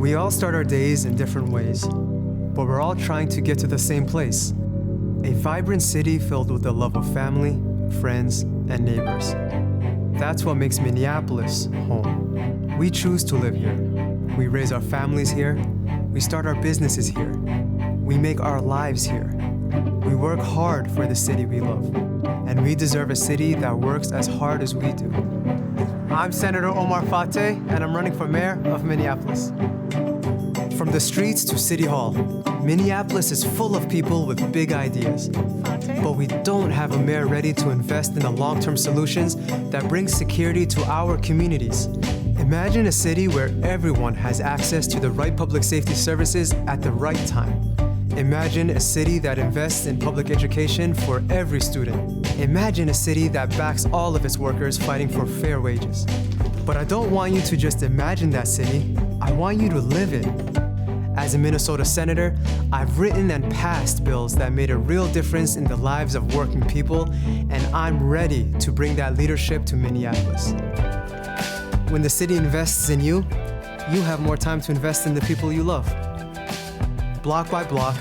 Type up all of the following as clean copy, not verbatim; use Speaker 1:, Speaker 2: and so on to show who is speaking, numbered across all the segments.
Speaker 1: We all start our days in different ways, but we're all trying to get to the same place. A vibrant city filled with the love of family, friends, and neighbors. That's what makes Minneapolis home. We choose to live here. We raise our families here. We start our businesses here. We make our lives here. We work hard for the city we love. And we deserve a city that works as hard as we do. I'm Senator Omar Fateh, and I'm running for mayor of Minneapolis. From the streets to City Hall, Minneapolis is full of people with big ideas. But we don't have a mayor ready to invest in the long-term solutions that bring security to our communities. Imagine a city where everyone has access to the right public safety services at the right time. Imagine a city that invests in public education for every student. Imagine a city that backs all of its workers fighting for fair wages. But I don't want you to just imagine that city. I want you to live it. As a Minnesota senator, I've written and passed bills that made a real difference in the lives of working people, and I'm ready to bring that leadership to Minneapolis. When the city invests in you, you have more time to invest in the people you love. Block by block,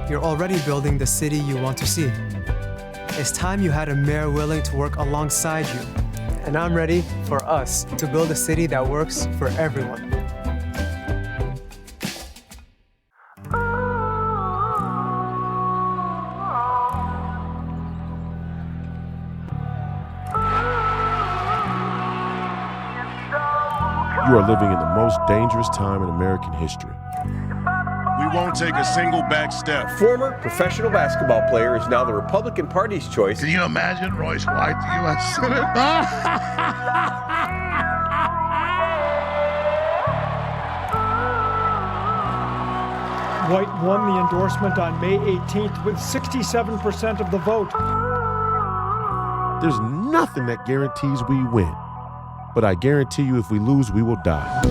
Speaker 1: you're already building the city you want to see. It's time you had a mayor willing to work alongside you. And I'm ready for us to build a city that works for everyone.
Speaker 2: You are living in the most dangerous time in American history.
Speaker 3: We won't take a single back step.
Speaker 4: Former professional basketball player is now the Republican Party's choice.
Speaker 3: Can you imagine Royce White, the U.S. Senator?
Speaker 5: White won the endorsement on May 18th with 67% of the vote.
Speaker 2: There's nothing that guarantees we win. But I guarantee you if we lose, we will die.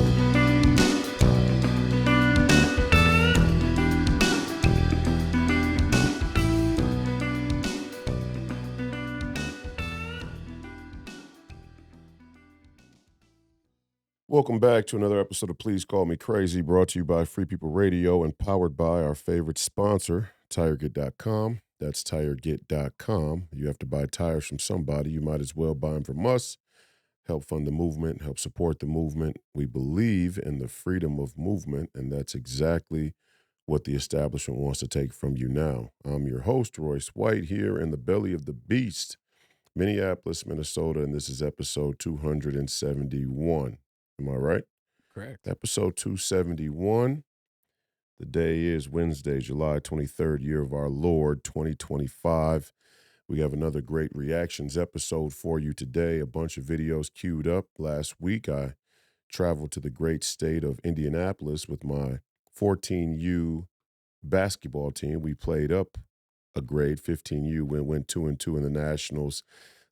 Speaker 2: Welcome back to another episode of Please Call Me Crazy, brought to you by Free People Radio and powered by our favorite sponsor, TireGet.com. That's TireGet.com. You have to buy tires from somebody. You might as well buy them from us. Help fund the movement, help support the movement. We believe in the freedom of movement, and that's exactly what the establishment wants to take from you now. I'm your host, Royce White, here in the belly of the beast, Minneapolis, Minnesota, and this is episode 271. Am I right?
Speaker 6: Correct.
Speaker 2: Episode 271. The day is Wednesday, July 23rd, year of our Lord, 2025. We have another great reactions episode for you today. A bunch of videos queued up. Last week, I traveled to the great state of Indianapolis with my 14U basketball team. We played up a grade. 15U went 2-2 in the Nationals.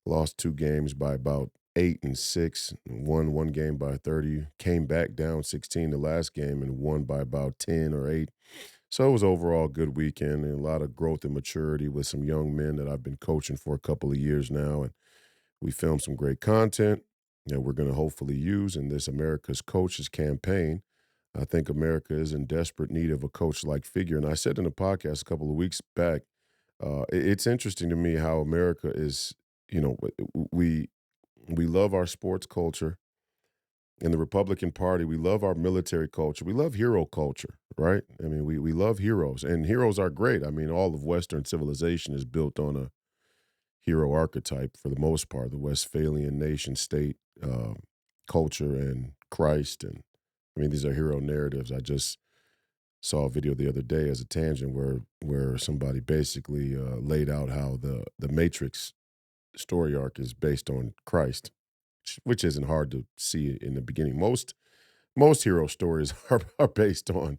Speaker 2: Lost 2 games by about 8 and 6. Won 1 game by 30. Came back down 16 the last game and won by about 10 or 8. So it was overall a good weekend and a lot of growth and maturity with some young men that I've been coaching for a couple of years now. And we filmed some great content that we're going to hopefully use in this America's Coaches campaign. I think America is in desperate need of a coach-like figure. And I said in a podcast a couple of weeks back, it's interesting to me how America is, we love our sports culture. In the Republican Party, we love our military culture. We love hero culture, right? I mean, we love heroes, and heroes are great. I mean, all of Western civilization is built on a hero archetype for the most part, the Westphalian nation state culture and Christ. And I mean, these are hero narratives. I just saw a video the other day as a tangent where somebody basically laid out how the Matrix story arc is based on Christ, which isn't hard to see in the beginning. Most hero stories are based on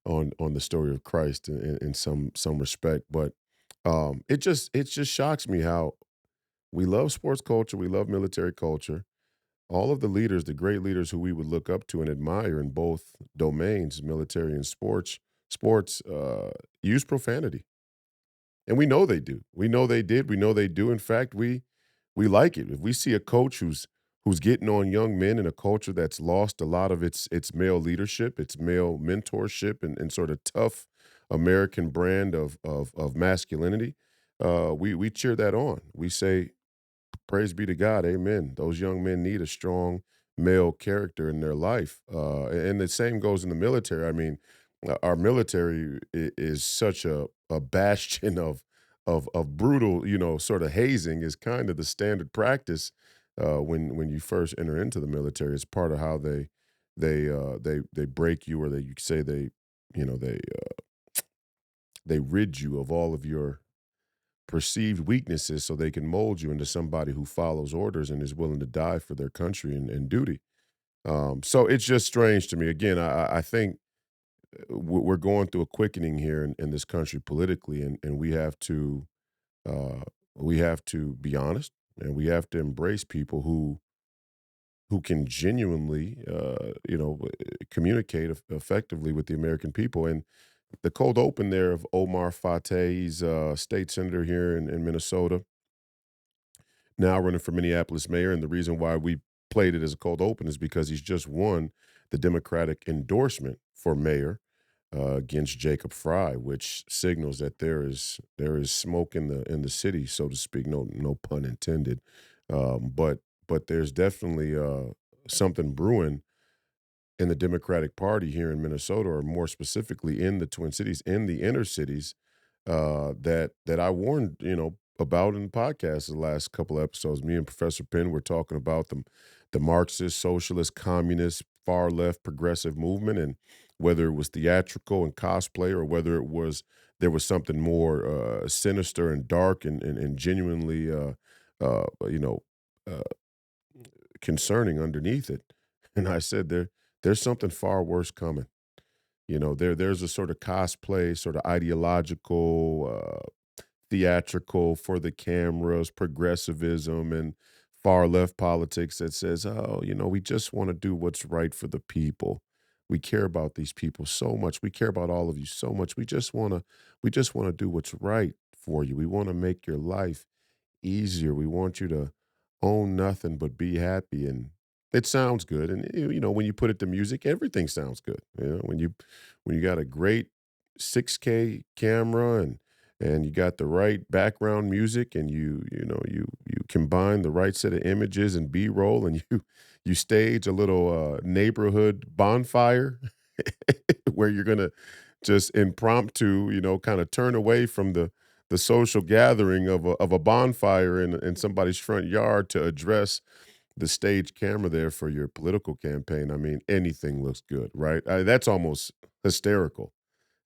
Speaker 2: the story of Christ in some respect. But it just shocks me how we love sports culture, we love military culture. All of the leaders, the great leaders who we would look up to and admire in both domains, military and sports, use profanity. And we know they do. We know they did. We know they do. In fact, we like it. If we see a coach who's who's getting on young men in a culture that's lost a lot of its male leadership, its male mentorship, and sort of tough American brand of masculinity. We cheer that on. We say, praise be to God, amen. Those young men need a strong male character in their life. And the same goes in the military. I mean, our military is such a bastion of brutal, sort of hazing is kind of the standard practice when you first enter into the military. It's part of how they break you, or you say you know they rid you of all of your perceived weaknesses so they can mold you into somebody who follows orders and is willing to die for their country and duty. So it's just strange to me. Again, I think we're going through a quickening here in this country politically, and uh, we have to be honest, and we have to embrace people who can genuinely, communicate effectively with the American people. And the cold open there of Omar Fateh, he's a state senator here in Minnesota, now running for Minneapolis mayor. And the reason why we played it as a cold open is because he's just won the Democratic endorsement for mayor against Jacob Fry, which signals that there is smoke in the city, so to speak. No pun intended. But there's definitely something brewing in the Democratic Party here in Minnesota, or more specifically in the Twin Cities, in the inner cities, that I warned about in the podcast the last couple of episodes. Me and Professor Penn were talking about the Marxist, socialist, communist, far left, progressive movement, and whether it was theatrical and cosplay, or whether there was something more sinister and dark and genuinely uh, you know uh, concerning underneath it. And I said there's something far worse coming. There's a sort of cosplay, sort of ideological, theatrical for the cameras, progressivism, and far left politics that says, oh, we just want to do what's right for the people. We care about these people so much. We care about all of you so much. We just want to do what's right for you. We want to make your life easier. We want you to own nothing but be happy. And it sounds good. And when you put it to music, everything sounds good. When you got a great 6K camera, and you got the right background music, and you combine the right set of images and B-roll, and you stage a little neighborhood bonfire where you're gonna just impromptu, kind of turn away from the social gathering of a bonfire in somebody's front yard to address the stage camera there for your political campaign. I mean, anything looks good, right? That's almost hysterical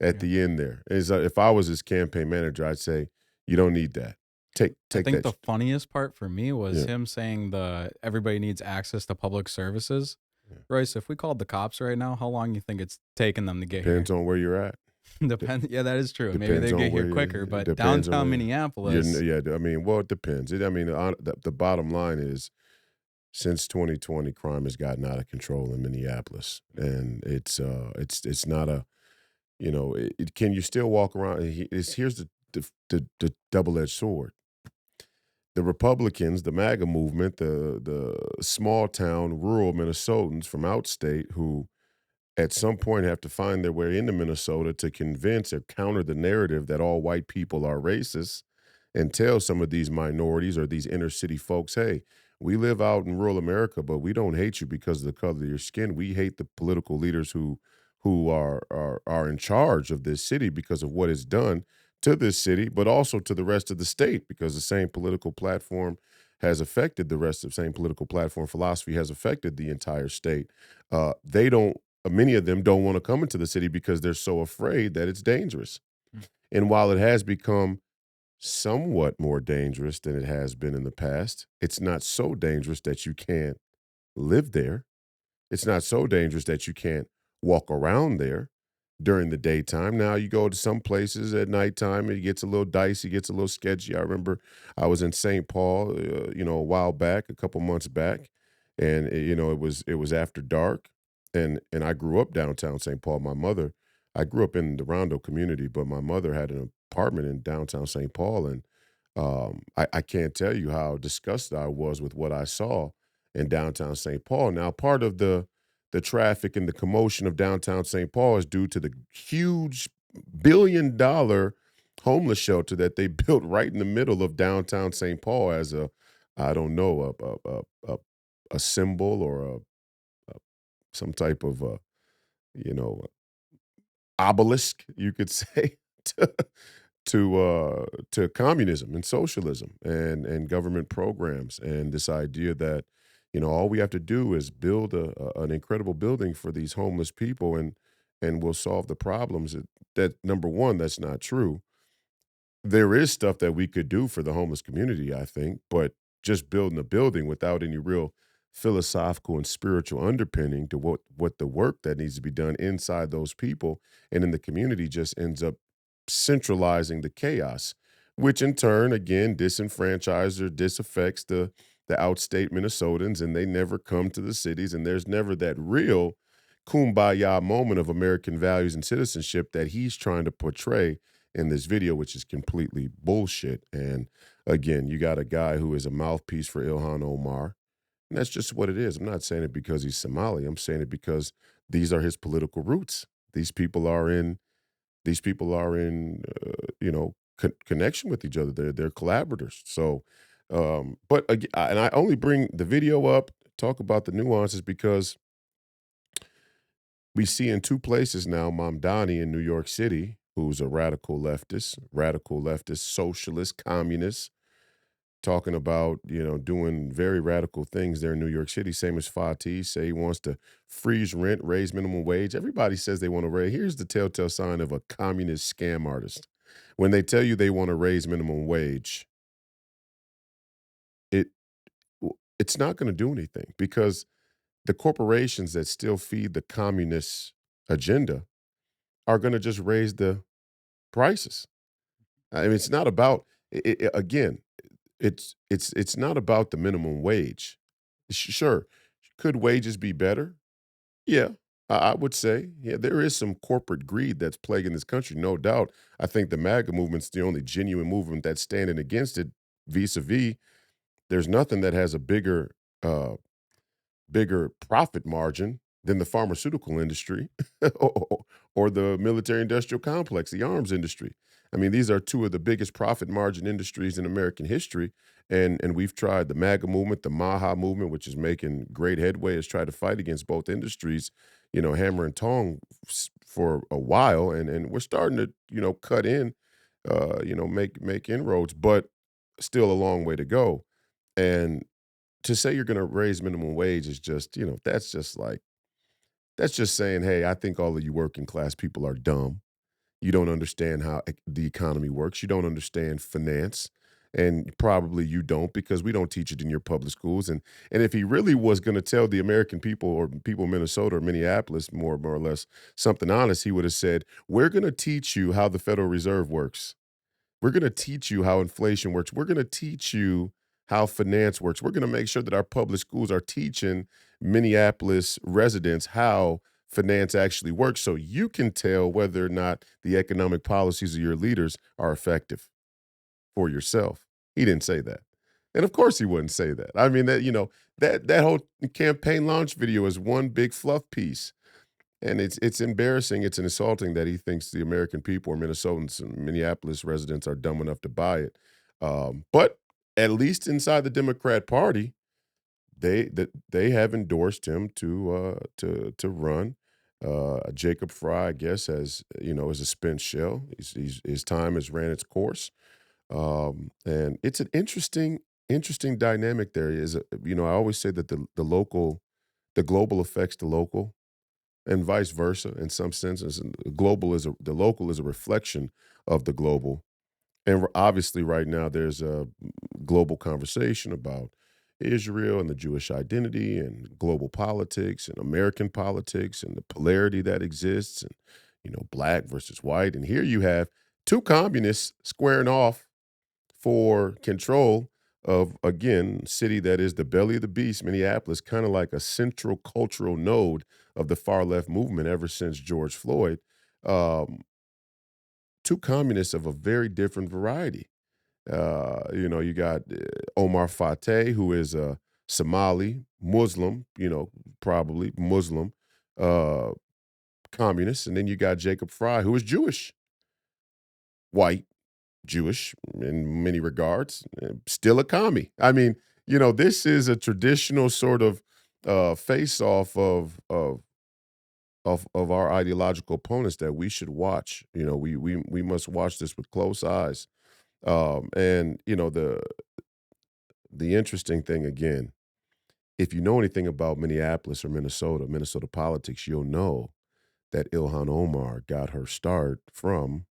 Speaker 2: at
Speaker 6: Yeah.
Speaker 2: the end there. If I was his campaign manager, I'd say, you don't need that. Take
Speaker 6: I think
Speaker 2: that.
Speaker 6: the funniest part for me was
Speaker 2: Yeah.
Speaker 6: him saying everybody needs access to public services.
Speaker 2: Yeah.
Speaker 6: Royce, if we called the cops right now, how long you think it's taking them to get
Speaker 2: Depends
Speaker 6: here?
Speaker 2: on where you're at.
Speaker 6: Depends. Yeah, that is true. Maybe
Speaker 2: Depends
Speaker 6: they
Speaker 2: on
Speaker 6: get
Speaker 2: where
Speaker 6: here
Speaker 2: you
Speaker 6: quicker,
Speaker 2: it
Speaker 6: but
Speaker 2: depends on
Speaker 6: downtown
Speaker 2: where
Speaker 6: Minneapolis,
Speaker 2: yeah, I mean, well, it depends. The bottom line is, since 2020, crime has gotten out of control in Minneapolis, and it's not a can you still walk around? Here's the double-edged sword. The Republicans, the MAGA movement, the small town rural Minnesotans from outstate who at some point have to find their way into Minnesota to convince or counter the narrative that all white people are racist, and tell some of these minorities or these inner city folks, hey, we live out in rural America, but we don't hate you because of the color of your skin. We hate the political leaders who are in charge of this city because of what it's done to this city, but also to the rest of the state, because the same political platform has affected the rest of same political platform philosophy has affected the entire state. They don't. Many of them don't want to come into the city because they're so afraid that it's dangerous.
Speaker 6: Mm.
Speaker 2: And while it has become somewhat more dangerous than it has been in the past, it's not so dangerous that you can't live there. It's not so dangerous that you can't walk around there during the daytime. Now you go to some places at nighttime, it gets a little dicey, gets a little sketchy. I remember I was in St. Paul, a while back, a couple months back, and it was after dark, and I grew up downtown St. Paul. I grew up in the Rondo community, but my mother had an apartment in downtown St. Paul, and I can't tell you how disgusted I was with what I saw in downtown St. Paul. Now, part of the traffic and the commotion of downtown St. Paul is due to the huge $1 billion homeless shelter that they built right in the middle of downtown St. Paul as I don't know, a symbol or a some type of you know, obelisk, you could say, to to communism and socialism and government programs and this idea that all we have to do is build an incredible building for these homeless people and we'll solve the problems. That number one, that's not true. There is stuff that we could do for the homeless community, I think, but just building a building without any real philosophical and spiritual underpinning to what the work that needs to be done inside those people and in the community just ends up centralizing the chaos, which in turn again disenfranchises or disaffects the outstate Minnesotans, and they never come to the cities, and there's never that real kumbaya moment of American values and citizenship that he's trying to portray in this video, which is completely bullshit. And again, you got a guy who is a mouthpiece for Ilhan Omar, and that's just what it is. I'm not saying it because he's Somali. I'm saying it because these are his political roots. These people are in connection with each other. They're collaborators. So, and I only bring the video up, talk about the nuances because we see in two places now, Mamdani in New York City, who's a radical leftist, socialist, communist, talking about, doing very radical things there in New York City. Same as Fateh, say he wants to freeze rent, raise minimum wage. Everybody says they want to raise. Here's the telltale sign of a communist scam artist. When they tell you they want to raise minimum wage, it it's not going to do anything because the corporations that still feed the communist agenda are going to just raise the prices. I mean, it's not about again. It's not about the minimum wage. Sure, could wages be better? Yeah, I would say. Yeah, there is some corporate greed that's plaguing this country, no doubt. I think the MAGA movement's the only genuine movement that's standing against it. Vis-a-vis, there's nothing that has a uh, bigger profit margin than the pharmaceutical industry or the military industrial complex, the arms industry. I mean, these are two of the biggest profit margin industries in American history. And we've tried the MAGA movement, the MAHA movement, which is making great headway, has tried to fight against both industries, hammer and tong for a while. And we're starting to, cut in, make inroads, but still a long way to go. And to say you're going to raise minimum wage is just, that's just saying, hey, I think all of you working class people are dumb. You don't understand how the economy works. You don't understand finance. And probably you don't because we don't teach it in your public schools. And if he really was going to tell the American people or people in Minnesota or Minneapolis, more or less, something honest, he would have said, we're going to teach you how the Federal Reserve works. We're going to teach you how inflation works. We're going to teach you how finance works. We're going to make sure that our public schools are teaching Minneapolis residents how finance actually works so you can tell whether or not the economic policies of your leaders are effective for yourself. He didn't say that. And of course he wouldn't say that. I mean, that whole campaign launch video is one big fluff piece. And it's embarrassing, it's insulting that he thinks the American people or Minnesotans and Minneapolis residents are dumb enough to buy it. But at least inside the Democrat Party, they have endorsed him to run. Jacob Fry, I guess, is a spent shell. His time has ran its course, and it's an interesting dynamic. There is, I always say that the global affects the local and vice versa in some senses. And the local is a reflection of the global. And obviously right now there's a global conversation about Israel and the Jewish identity and global politics and American politics and the polarity that exists and, black versus white. And here you have two communists squaring off for control of, again, city that is the belly of the beast, Minneapolis, kind of like a central cultural node of the far left movement ever since George Floyd. Um, Two communists of a very different variety. You got Omar Fateh, who is a Somali, Muslim, probably Muslim, uh, communist, and then you got Jacob Fry, who is Jewish, white, Jewish in many regards, still a commie. I mean, this is a traditional sort of face off of our ideological opponents that we should watch. We must watch this with close eyes. And the interesting thing again, if you know anything about Minneapolis or Minnesota politics, you'll know that Ilhan Omar got her start from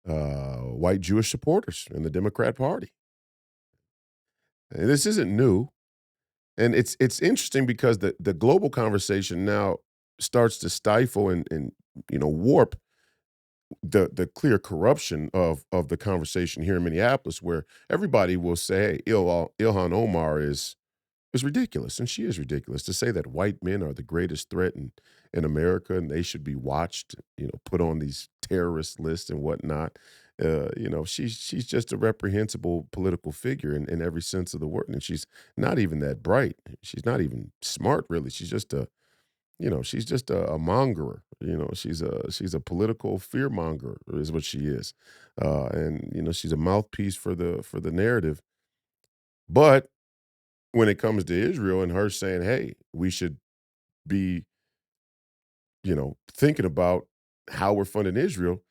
Speaker 2: white Jewish supporters in the Democrat Party. And this isn't new, and it's interesting because the global conversation now starts to stifle and warp the clear corruption of the conversation here in Minneapolis, where everybody will say, hey, Ilhan Omar is ridiculous, and she is ridiculous. To say that white men are the greatest threat in America and they should be watched, put on these terrorist lists and whatnot. She's just a reprehensible political figure in every sense of the word, and she's not even that bright. She's not even smart, really. She's just a mongerer. She's a political fear monger is what she is, and she's a mouthpiece for the narrative. But when it comes to Israel and her saying, "Hey, we should be, thinking about how we're funding Israel,"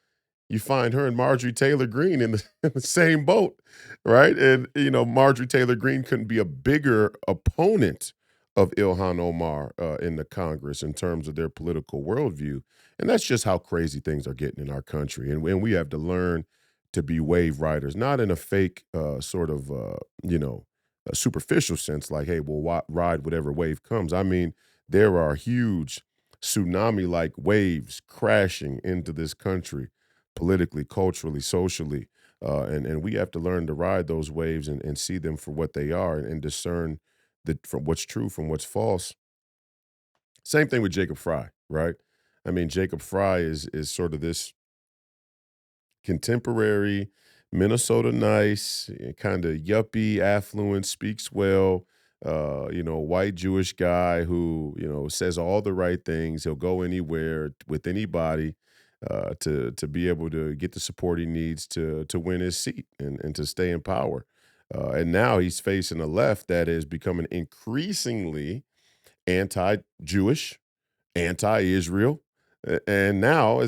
Speaker 2: you find her and Marjorie Taylor Greene in the, in the same boat, right? And Marjorie Taylor Greene couldn't be a bigger opponent of Ilhan Omar in the Congress in terms of their political worldview, and that's just how crazy things are getting in our country. And we have to learn to be wave riders, not in a fake sort of a superficial sense, like, hey, we'll ride whatever wave comes. I mean, there are huge tsunami-like waves crashing into this country politically, culturally, socially. And we have to learn to ride those waves and see them for what they are and discern from what's true from what's false. Same thing with Jacob Fry, right? I mean, Jacob Fry is sort of this contemporary, Minnesota nice, kind of yuppie, affluent, speaks well, white Jewish guy who, says all the right things. He'll go anywhere with anybody to be able to get the support he needs to win his seat and to stay in power. And now he's facing a left that is becoming increasingly anti-Jewish, anti-Israel. And now,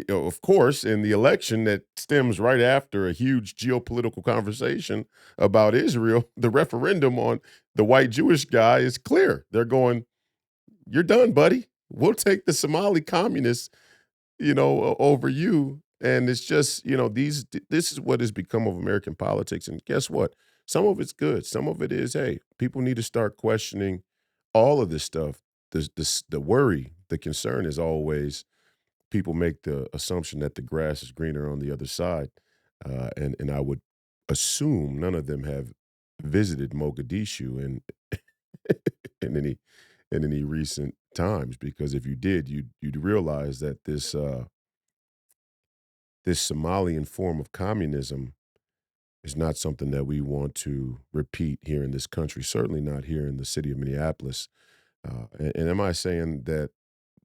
Speaker 2: of course, in the election that stems right after a huge geopolitical conversation about Israel, the referendum on the white Jewish guy is clear. They're going, "You're done, buddy. We'll take the Somali communists, over you." And it's just, this is what has become of American politics. And guess what? Some of it's good. Some of it is, hey, people need to start questioning all of this stuff. The worry, the concern is always people make the assumption that the grass is greener on the other side. And I would assume none of them have visited Mogadishu in any recent times, because if you did, you'd realize that this Somalian form of communism is not something that we want to repeat here in this country. Certainly not here in the city of Minneapolis. And am I saying that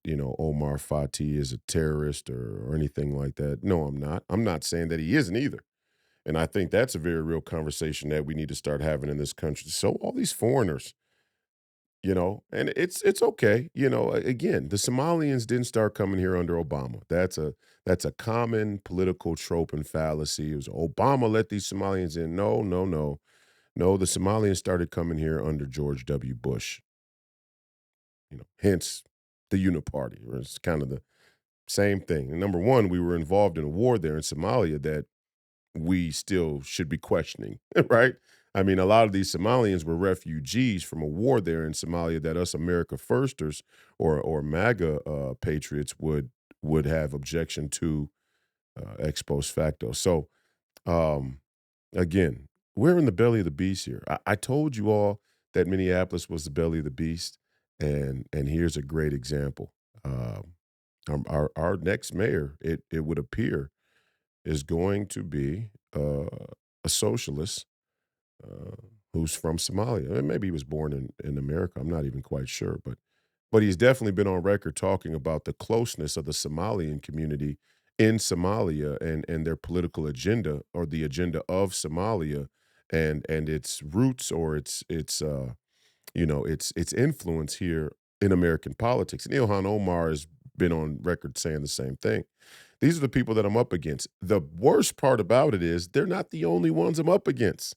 Speaker 2: Omar Fateh is a terrorist or anything like that? No, I'm not. I'm not saying that he isn't either. And I think that's a very real conversation that we need to start having in this country. So all these foreigners, and it's okay. Again, the Somalians didn't start coming here under Obama. That's a common political trope and fallacy. It was Obama let these Somalians in. No, no, no. No, the Somalians started coming here under George W. Bush. Hence the Uniparty. It's kind of the same thing. And number one, we were involved in a war there in Somalia that we still should be questioning, right? I mean, a lot of these Somalians were refugees from a war there in Somalia that us America Firsters or MAGA patriots would have objection to ex post facto. So um, again, we're in the belly of the beast here. I told you all that Minneapolis was the belly of the beast, and here's a great example. Our next mayor, it would appear, is going to be a socialist, who's from Somalia. And maybe he was born in America. I'm not even quite sure, but he's definitely been on record talking about the closeness of the Somalian community in Somalia and their political agenda or the agenda of Somalia and its roots or its influence here in American politics. And Ilhan Omar has been on record saying the same thing. These are the people that I'm up against. The worst part about it is they're not the only ones I'm up against.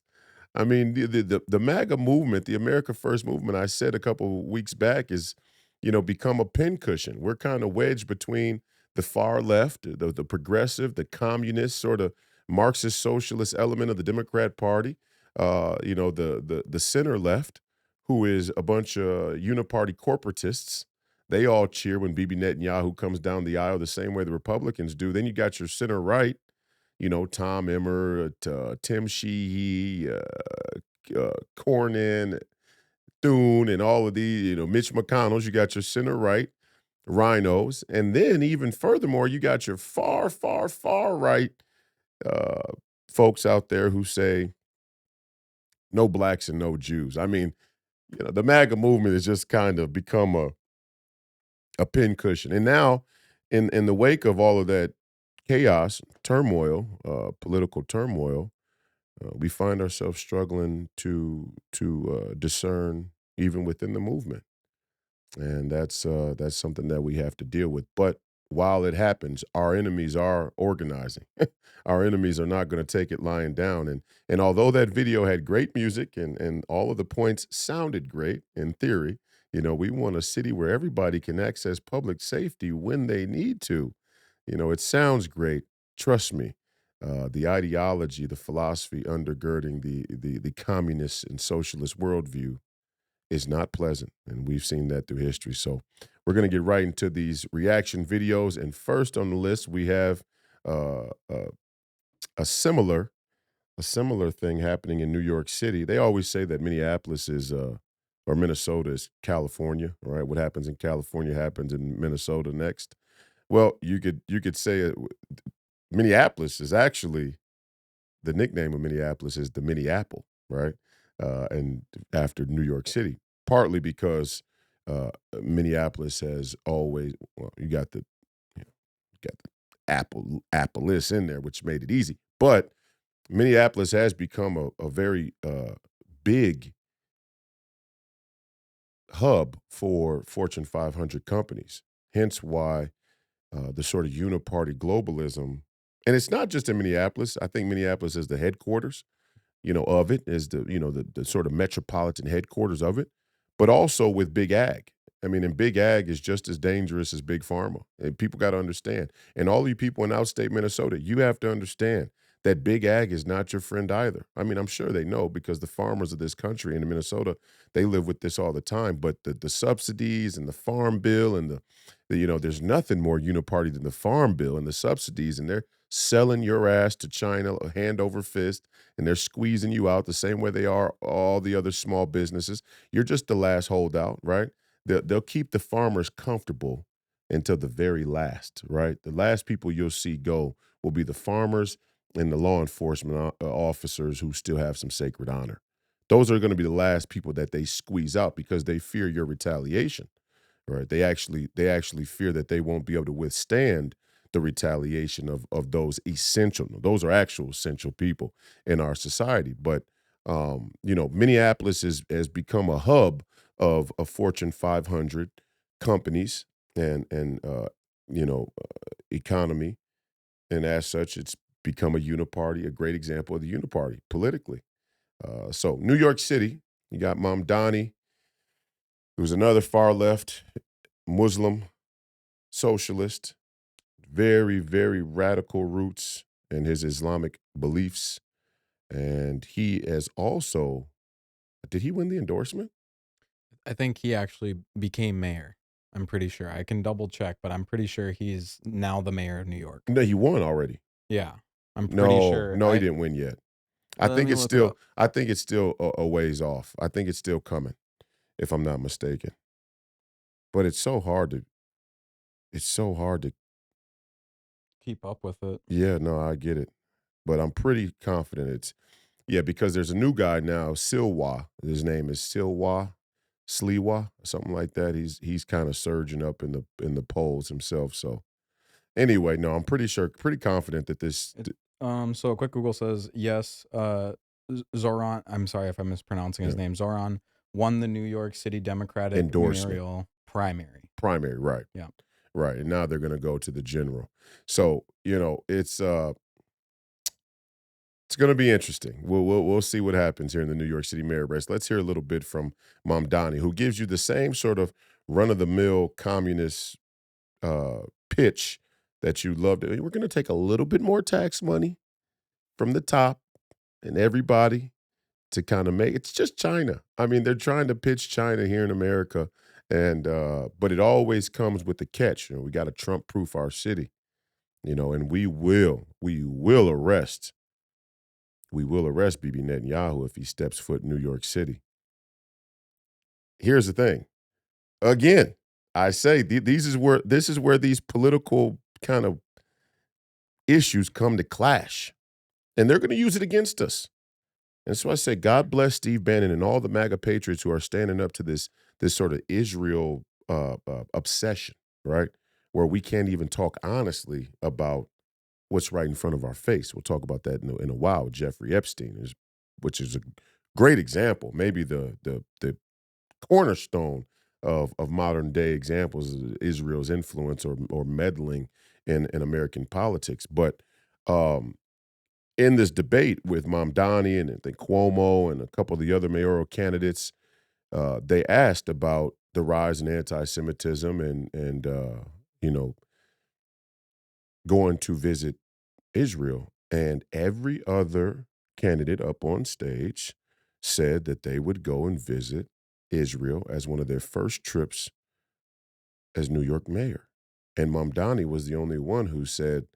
Speaker 2: I mean, the MAGA movement, the America First movement, I said a couple of weeks back is, become a pincushion. We're kind of wedged between the far left, the progressive, the communist sort of Marxist socialist element of the Democrat Party, the center left, who is a bunch of uniparty corporatists. They all cheer when Bibi Netanyahu comes down the aisle the same way the Republicans do. Then you got your center right, Tom Emmer, Tim Sheehy, Cornyn, Thune, and all of these, Mitch McConnell's. You got your center right rhinos. And then even furthermore, you got your far, far, far right folks out there who say no blacks and no Jews. I mean, the MAGA movement has just kind of become a pincushion. And now, in the wake of all of that chaos, turmoil, political turmoil, we find ourselves struggling to discern even within the movement, and that's something that we have to deal with. But while it happens, our enemies are organizing. Our enemies are not going to take it lying down. And although that video had great music and all of the points sounded great in theory, we want a city where everybody can access public safety when they need to. It sounds great. Trust me. The ideology, the philosophy undergirding the communist and socialist worldview is not pleasant, and we've seen that through history. So we're going to get right into these reaction videos, and first on the list we have uh, uh, a similar thing happening in New York City. They always say that Minneapolis is or Minnesota is California, right? What happens in California happens in Minnesota next. Well, you could say Minneapolis is actually the nickname of Minneapolis is the Minneapple, right? And after New York City, partly because Minneapolis has always you got the Apple's in there, which made it easy. But Minneapolis has become a very big hub for Fortune 500 companies. Hence why the sort of uniparty globalism, and it's not just in Minneapolis. I think Minneapolis is the headquarters, of it, is the sort of metropolitan headquarters of it, but also with big ag. I mean, and big ag is just as dangerous as big pharma. And people got to understand. And all you people in outstate Minnesota, you have to understand that big ag is not your friend either. I mean, I'm sure they know because the farmers of this country in Minnesota, they live with this all the time. But the subsidies and the farm bill and there's nothing more uniparty than the farm bill and the subsidies, and they're selling your ass to China hand over fist, and they're squeezing you out the same way they are all the other small businesses. You're just the last holdout, right? They'll keep the farmers comfortable until the very last, right? The last people you'll see go will be the farmers and the law enforcement officers who still have some sacred honor. Those are going to be the last people that they squeeze out because they fear your retaliation, right? They actually fear that they won't be able to withstand the retaliation of those essential. Those are actual essential people in our society. But Minneapolis has become a hub of Fortune 500 companies and economy, and as such, it's become a uniparty, a great example of the uniparty politically. So New York City, you got Mamdani, who's another far left Muslim socialist, very, very radical roots in his Islamic beliefs. And he has also, did he win the endorsement?
Speaker 6: I think he actually became mayor. I'm pretty sure. I can double check, but I'm pretty sure he's now the mayor of New York.
Speaker 2: No, he won already.
Speaker 6: Yeah, I'm pretty sure.
Speaker 2: No, he didn't win yet. I
Speaker 6: Let
Speaker 2: think
Speaker 6: me
Speaker 2: it's
Speaker 6: look it up.
Speaker 2: still a ways off. I think it's still coming, if I'm not mistaken. But it's so hard to
Speaker 6: Keep up with it.
Speaker 2: yeah, no, I get it. But I'm pretty confident Yeah, because there's a new guy now, Silwa. His name is Sliwa, something like that. He's kind of surging up in the polls himself. So anyway, no, I'm pretty confident that this
Speaker 6: So a quick Google says yes. Zoran. I'm sorry if I'm mispronouncing his name. Zoran won the New York City Democratic
Speaker 2: endorsement
Speaker 6: mayoral primary.
Speaker 2: primary, right?
Speaker 6: Yeah.
Speaker 2: Right, and now they're going to go to the general. So it's going to be interesting. We'll see what happens here in the New York City mayor race. Let's hear a little bit from Mamdani, who gives you the same sort of run of the mill communist pitch that you love. We're going to take a little bit more tax money from the top and everybody to kind of make it's just China. I mean, they're trying to pitch China here in America, and but it always comes with the catch. We got to Trump-proof our city, and we will arrest Bibi Netanyahu if he steps foot in New York City. Here's the thing. Again, I say this is where these political kind of issues come to clash, and they're going to use it against us. And so I say, God bless Steve Bannon and all the MAGA patriots who are standing up to this sort of Israel obsession, right? Where we can't even talk honestly about what's right in front of our face. We'll talk about that in a while. Jeffrey Epstein, which is a great example, maybe the cornerstone of modern day examples of Israel's influence or meddling in American politics. But in this debate with Mamdani and I think Cuomo and a couple of the other mayoral candidates, they asked about the rise in anti-Semitism and going to visit Israel. And every other candidate up on stage said that they would go and visit Israel as one of their first trips as New York mayor. And Mamdani was the only one who said,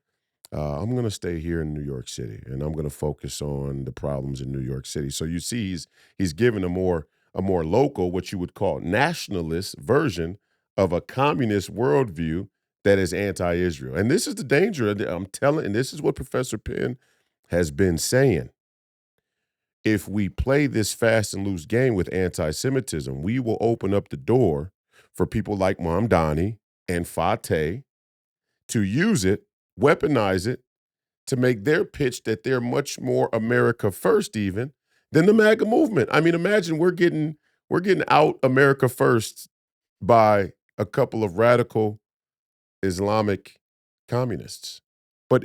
Speaker 2: I'm going to stay here in New York City, and I'm going to focus on the problems in New York City. So you see, he's given a more local, what you would call nationalist version of a communist worldview that is anti-Israel. And this is the danger. I'm telling, and this is what Professor Penn has been saying. If we play this fast and loose game with anti-Semitism, we will open up the door for people like Mamdani and Fateh to use it, weaponize it, to make their pitch that they're much more America first even than the MAGA movement. I mean, imagine we're getting out America first by a couple of radical Islamic communists. But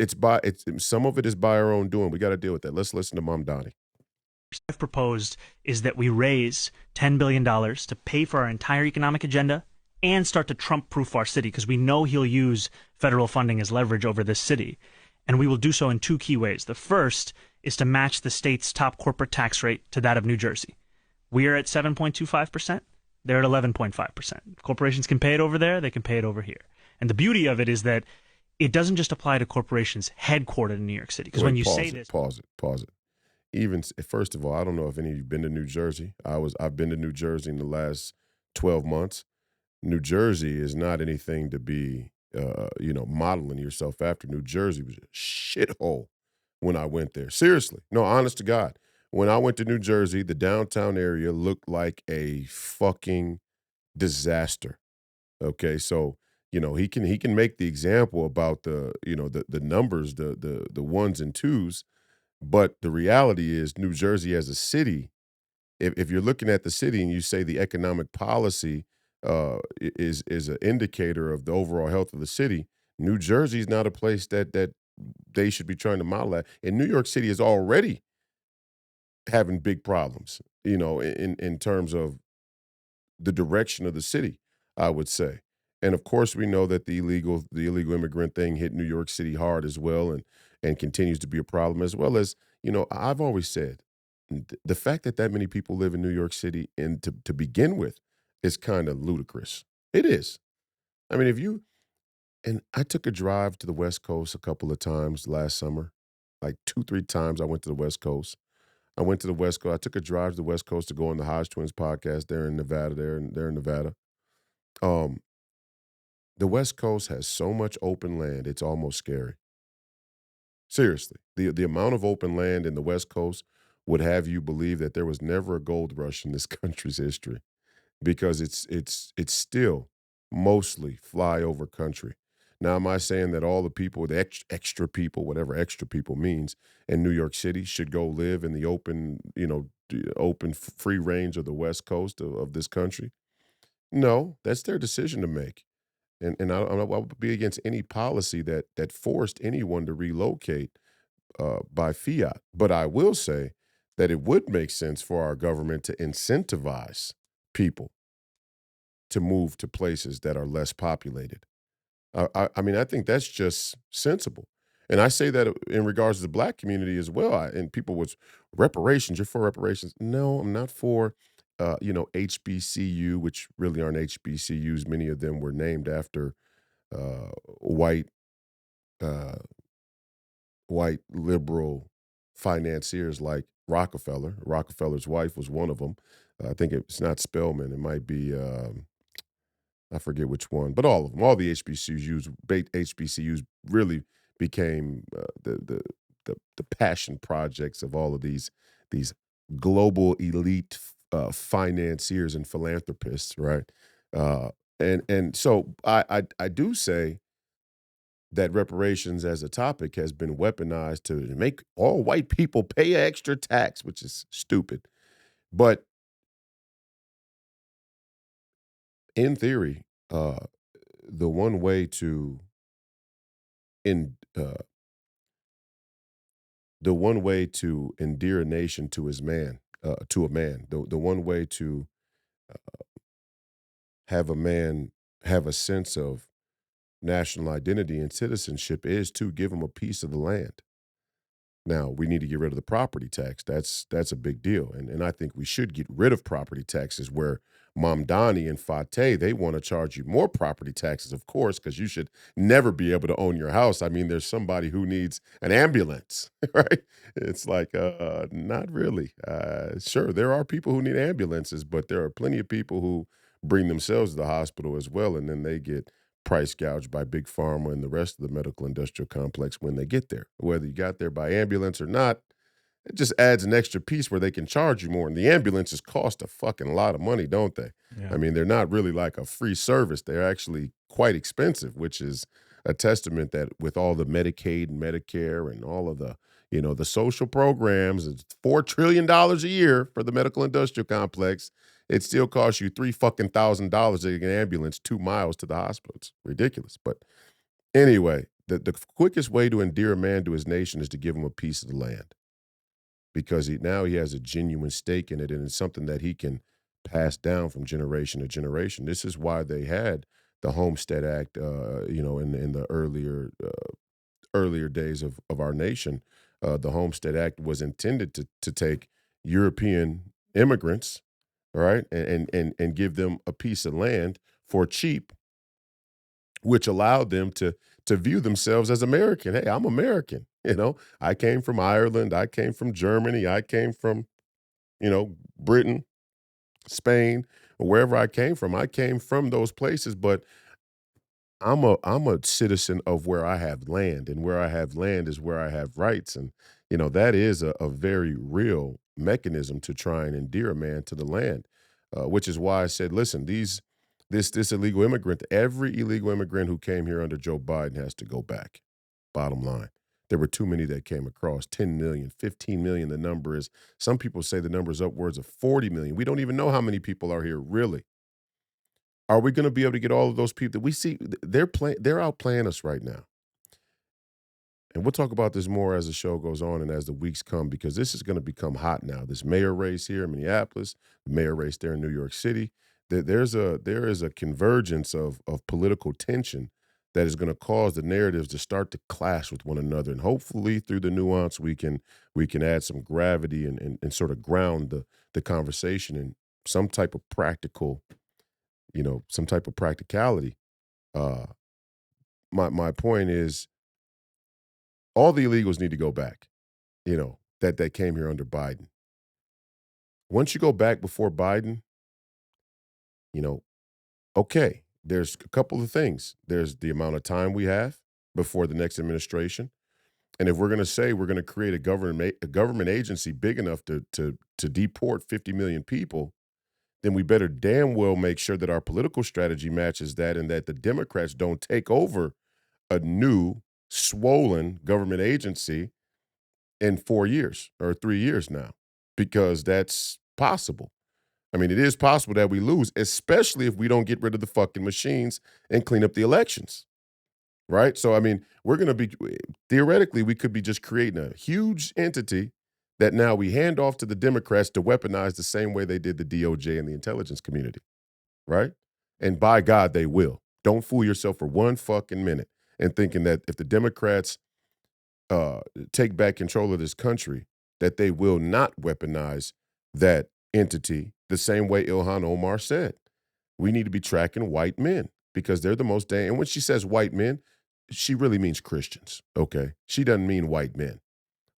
Speaker 2: some of it is by our own doing. We got to deal with that. Let's listen to Mamdani.
Speaker 7: I've proposed is that we raise $10 billion to pay for our entire economic agenda and start to Trump-proof our city, because we know he'll use federal funding as leverage over this city. And we will do so in two key ways. The first is to match the state's top corporate tax rate to that of New Jersey. We are at 7.25%. They're at 11.5%. Corporations can pay it over there. They can pay it over here. And the beauty of it is that it doesn't just apply to corporations headquartered in New York City. Because when you say this...
Speaker 2: Pause it. Even, first of all, I don't know if any of you have been to New Jersey. I've been to New Jersey in the last 12 months. New Jersey is not anything to be, modeling yourself after. New Jersey was a shithole when I went there. Seriously. No, honest to God. When I went to New Jersey, the downtown area looked like a fucking disaster. Okay, so, he can make the example about the numbers, the ones and twos, but the reality is New Jersey as a city, if you're looking at the city and you say the economic policy is an indicator of the overall health of the city, New Jersey is not a place that they should be trying to model at. And New York City is already having big problems, in terms of the direction of the city, I would say. And of course, we know that the illegal immigrant thing hit New York City hard as well, and continues to be a problem, as well as, I've always said the fact that many people live in New York City, and to begin with, is kind of ludicrous. It is. I mean, and I took a drive to the West Coast a couple of times last summer, like 2-3 times I went to the West Coast. I went to the West Coast. I took a drive to the West Coast to go on the Hodge Twins podcast. They're in Nevada. They're in Nevada. The West Coast has so much open land, it's almost scary. Seriously. The amount of open land in the West Coast would have you believe that there was never a gold rush in this country's history, because it's still mostly flyover country. Now, am I saying that all the people, the extra people, whatever extra people means, in New York City should go live in the open, free range of the West Coast of this country? No, that's their decision to make. And I would be against any policy that forced anyone to relocate by fiat. But I will say that it would make sense for our government to incentivize people to move to places that are less populated. I mean, I think that's just sensible. And I say that in regards to the black community as well. And people was reparations. You're for reparations? No, I'm not for, HBCU, which really aren't HBCUs. Many of them were named after white uh, white liberal financiers like Rockefeller. Rockefeller's wife was one of them. I think it's not Spelman. It might be. I forget which one, but all of them, all the HBCUs really became the passion projects of all of these global elite financiers and philanthropists, right? Uh, and so I do say that reparations as a topic has been weaponized to make all white people pay extra tax, which is stupid. But in theory, the one way to in the one way to endear a nation to a man, the one way to have a man have a sense of national identity and citizenship is to give him a piece of the land. Now, we need to get rid of the property tax. That's a big deal. And I think we should get rid of property taxes where Mamdani and Fateh, they want to charge you more property taxes, of course, because you should never be able to own your house. I mean, there's somebody who needs an ambulance, right? It's like, not really. Sure, there are people who need ambulances, but there are plenty of people who bring themselves to the hospital as well, and then they get price gouged by big pharma and the rest of the medical industrial complex when they get there. Whether you got there by ambulance or not, it just adds an extra piece where they can charge you more. And the ambulances cost a fucking lot of money, don't they?
Speaker 6: Yeah.
Speaker 2: I mean, they're not really like a free service. They're actually quite expensive, which is a testament that with all the Medicaid and Medicare and all of the social programs, it's $4 trillion a year for the medical industrial complex. It still costs you $3,000 to get an ambulance 2 miles to the hospital. It's ridiculous. But anyway, the quickest way to endear a man to his nation is to give him a piece of the land, because now he has a genuine stake in it, and it's something that he can pass down from generation to generation. This is why they had the Homestead Act, in the earlier days of our nation. The Homestead Act was intended to take European immigrants, all right, and give them a piece of land for cheap, which allowed them to view themselves as American. Hey, I'm American. I came from Ireland. I came from Germany. I came from, Britain, Spain, or wherever I came from. I came from those places, but I'm a citizen of where I have land, and where I have land is where I have rights. And, that is a very real mechanism to try and endear a man to the land, which is why I said, listen, this illegal immigrant, every illegal immigrant who came here under Joe Biden has to go back. Bottom line. There were too many that came across, 10 million, 15 million. The number is, some people say the number is upwards of 40 million. We don't even know how many people are here, really. Are we going to be able to get all of those people that we see? They're outplaying us right now. And we'll talk about this more as the show goes on and as the weeks come, because this is going to become hot now. This mayor race here in Minneapolis, the mayor race there in New York City. There is a convergence of political tension that is going to cause the narratives to start to clash with one another. And hopefully through the nuance, we can add some gravity and sort of ground the conversation in some type of practicality. Uh, my point is, all the illegals need to go back, that came here under Biden. Once you go back before Biden, okay, there's a couple of things. There's the amount of time we have before the next administration. And if we're going to say we're going to create a government agency big enough to deport 50 million people, then we better damn well make sure that our political strategy matches that, and that the Democrats don't take over a new swollen government agency in 4 years or 3 years now, because that's possible. I mean, it is possible that we lose, especially if we don't get rid of the fucking machines and clean up the elections. Right? So, I mean, we're going to be, theoretically, we could be just creating a huge entity that now we hand off to the Democrats to weaponize the same way they did the DOJ and the intelligence community. Right? And by God, they will. Don't fool yourself for one fucking minute and thinking that if the Democrats take back control of this country, that they will not weaponize that entity the same way Ilhan Omar said. We need to be tracking white men because they're the most and when she says white men, she really means Christians, okay? She doesn't mean white men.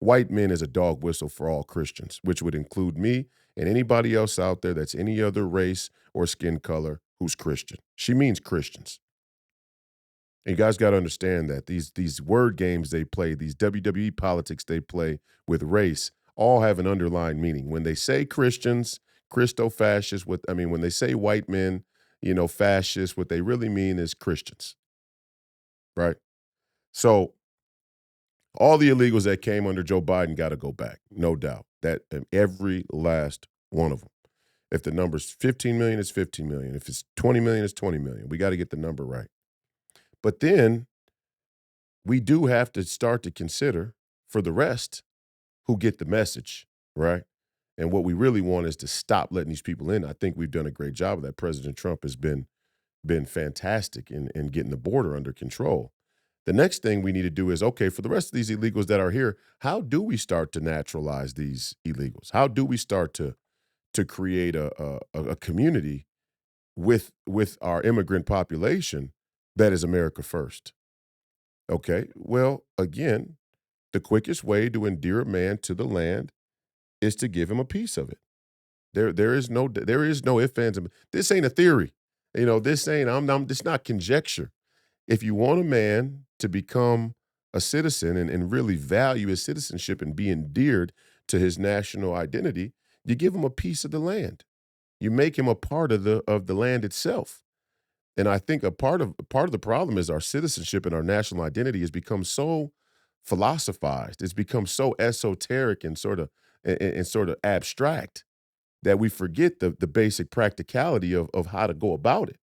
Speaker 2: White men is a dog whistle for all Christians, which would include me and anybody else out there that's any other race or skin color who's Christian. She means Christians. And you guys got to understand that these word games they play, these WWE politics they play with race, all have an underlying meaning. When they say Christians, Christo-fascists, when they say white men, fascists, what they really mean is Christians, right? So all the illegals that came under Joe Biden got to go back, no doubt. That and every last one of them. If the number's 15 million, it's 15 million. If it's 20 million, it's 20 million. We got to get the number right. But then we do have to start to consider for the rest who get the message, right? And what we really want is to stop letting these people in. I think we've done a great job of that. President Trump has been fantastic in getting the border under control. The next thing we need to do is, okay, for the rest of these illegals that are here, how do we start to naturalize these illegals? How do we start to create a community with our immigrant population that is America first? Okay, well, again, the quickest way to endear a man to the land is to give him a piece of it. There is no ifs, ands, and this ain't a theory. This ain't, it's not conjecture. If you want a man to become a citizen and really value his citizenship and be endeared to his national identity, you give him a piece of the land. You make him a part of the land itself. And I think a part of the problem is our citizenship and our national identity has become so philosophized. It's become so esoteric and sort of abstract that we forget the basic practicality of how to go about it,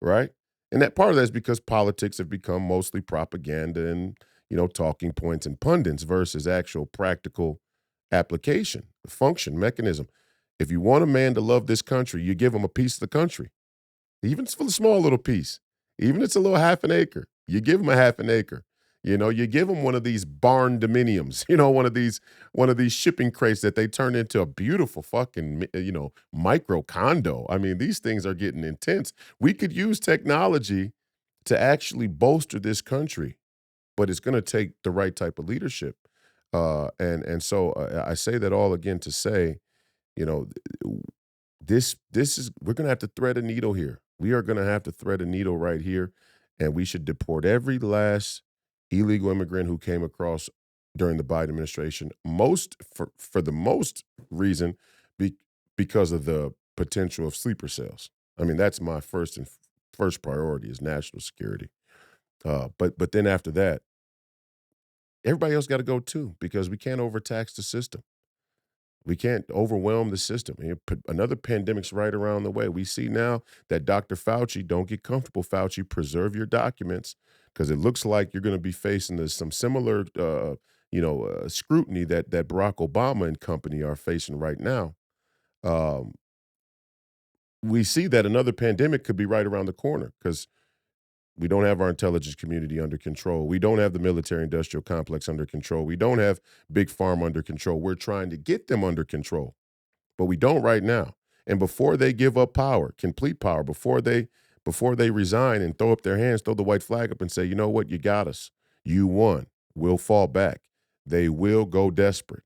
Speaker 2: right? And that part of that is because politics have become mostly propaganda and, talking points and pundits versus actual practical application, function, mechanism. If you want a man to love this country, you give him a piece of the country. Even if it's a small little piece, even if it's a little half an acre, you give them a half an acre. You give them one of these barn dominiums, one of these shipping crates that they turn into a beautiful fucking, micro condo. I mean, these things are getting intense. We could use technology to actually bolster this country, but it's going to take the right type of leadership. So I say that all again to say, this is, we're going to have to thread a needle here. We are going to have to thread a needle right here, and we should deport every last illegal immigrant who came across during the Biden administration, for the most reason because of the potential of sleeper cells. I mean, that's my first priority is national security. But then after that, everybody else got to go too, because we can't overtax the system. We can't overwhelm the system. Another pandemic's right around the way. We see now that Dr. Fauci, don't get comfortable, Fauci, preserve your documents, because it looks like you're going to be facing some similar, scrutiny that Barack Obama and company are facing right now. We see that another pandemic could be right around the corner because we don't have our intelligence community under control. We don't have the military-industrial complex under control. We don't have Big Pharma under control. We're trying to get them under control, but we don't right now. And before they give up power, complete power, before they resign and throw up their hands, throw the white flag up and say, you know what, you got us. You won. We'll fall back. They will go desperate.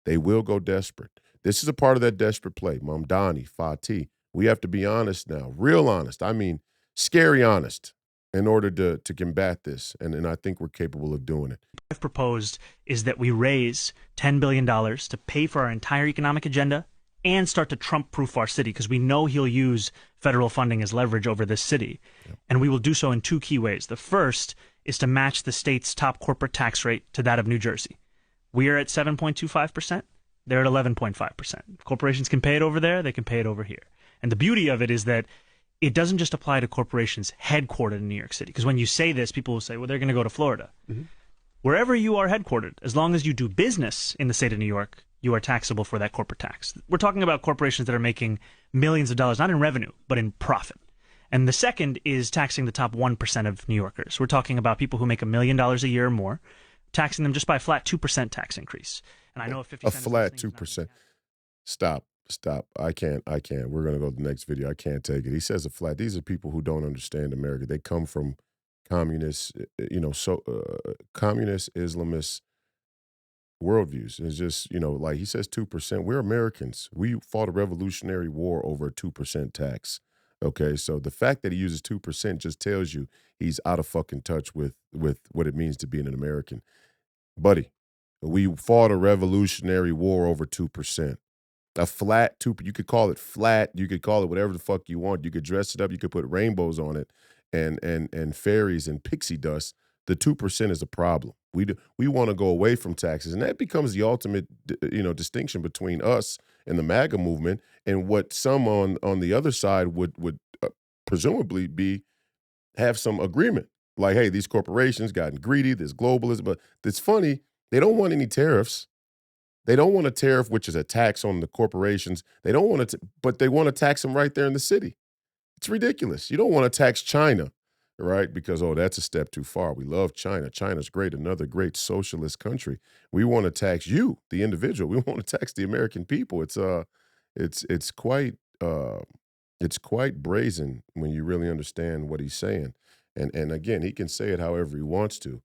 Speaker 2: They will go desperate. This is a part of that desperate play. Mamdani, Fateh, we have to be honest now, real honest. I mean, scary honest. in order to combat this, and I think we're capable of doing it.
Speaker 7: I've proposed is that we raise $10 billion to pay for our entire economic agenda and start to Trump-proof our city, because we know he'll use federal funding as leverage over this city. Yep. And we will do so in two key ways. The first is to match the state's top corporate tax rate to that of New Jersey. We are at 7.25%. They're at 11.5%. Corporations can pay it over there. They can pay it over here. And the beauty of it is that it doesn't just apply to corporations headquartered in New York City. Because when you say this, people will say, well, they're going to go to Florida. Mm-hmm. Wherever you are headquartered, as long as you do business in the state of New York, you are taxable for that corporate tax. We're talking about corporations that are making millions of dollars, not in revenue, but in profit. And the second is taxing the top 1% of New Yorkers. We're talking about people who make $1 million a year or more, taxing them just by a flat 2% tax increase. And I know if 50
Speaker 2: a flat 2%. Stop. I can't. We're going to go to the next video. I can't take it. He says a flat. These are people who don't understand America. They come from communist, communist Islamist worldviews. It's just, like he says 2%. We're Americans. We fought a revolutionary war over a 2% tax. Okay, so the fact that he uses 2% just tells you he's out of fucking touch with what it means to be an American. Buddy, we fought a revolutionary war over 2%. A flat 2%, you could call it flat, you could call it whatever the fuck you want. You could dress it up, you could put rainbows on it and fairies and pixie dust. The 2% is a problem. We want to go away from taxes, and that becomes the ultimate, distinction between us and the MAGA movement, and what some on the other side would presumably have some agreement. Like, hey, these corporations gotten greedy. There's globalism, but it's funny. They don't want any tariffs. They don't want a tariff, which is a tax on the corporations. They don't want to, but they want to tax them right there in the city. It's ridiculous. You don't want to tax China, right? Because, that's a step too far. We love China. China's great, another great socialist country. We want to tax you, the individual. We want to tax the American people. It's quite brazen when you really understand what he's saying. And again, he can say it however he wants to,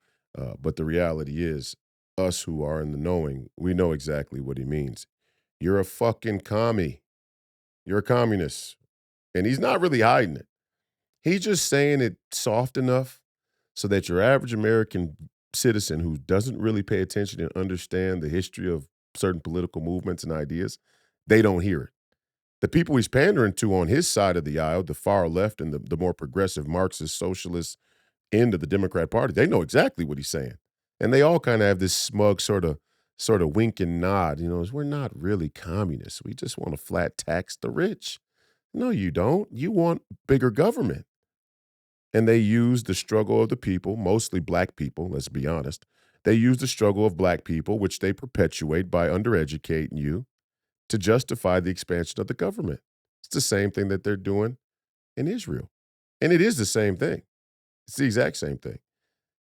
Speaker 2: but the reality is, us who are in the knowing, we know exactly what he means. You're a fucking commie. You're a communist. And he's not really hiding it. He's just saying it soft enough so that your average American citizen who doesn't really pay attention and understand the history of certain political movements and ideas, they don't hear it. The people he's pandering to on his side of the aisle, the far left and the more progressive Marxist socialist end of the Democrat Party, they know exactly what he's saying. And they all kind of have this smug sort of wink and nod, we're not really communists. We just want to flat tax the rich. No, you don't. You want bigger government. And they use the struggle of the people, mostly black people, let's be honest. They use the struggle of black people, which they perpetuate by undereducating you, to justify the expansion of the government. It's the same thing that they're doing in Israel. And it is the same thing. It's the exact same thing.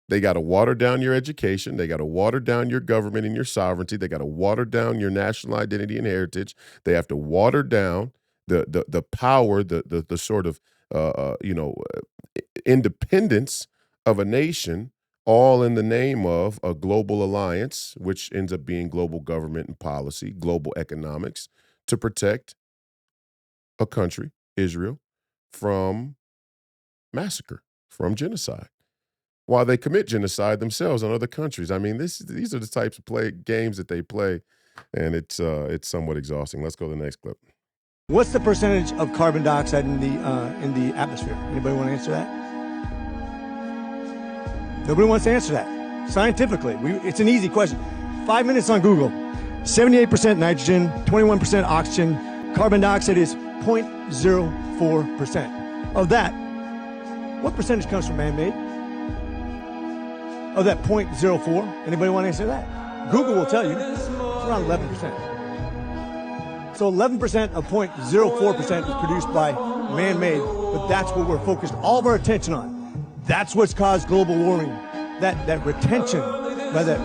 Speaker 2: They got to water down your education. They got to water down your government and your sovereignty. They got to water down your national identity and heritage. They have to water down the power, the sort of independence of a nation, all in the name of a global alliance, which ends up being global government and policy, global economics, to protect a country, Israel, from massacre, from genocide, while they commit genocide themselves on other countries. I mean, these are the types of games that they play, and it's somewhat exhausting. Let's go to the next clip.
Speaker 8: What's the percentage of carbon dioxide in the atmosphere? Anybody want to answer that? Nobody wants to answer that. Scientifically, it's an easy question. 5 minutes on Google. 78% nitrogen, 21% oxygen. Carbon dioxide is 0.04%. Of that, what percentage comes from man-made? Of that 0.04, anybody want to answer that? Google will tell you it's around 11%. So 11% of 0.04% is produced by man-made, but that's what we're focused all of our attention on. That's what's caused global warming. That retention by that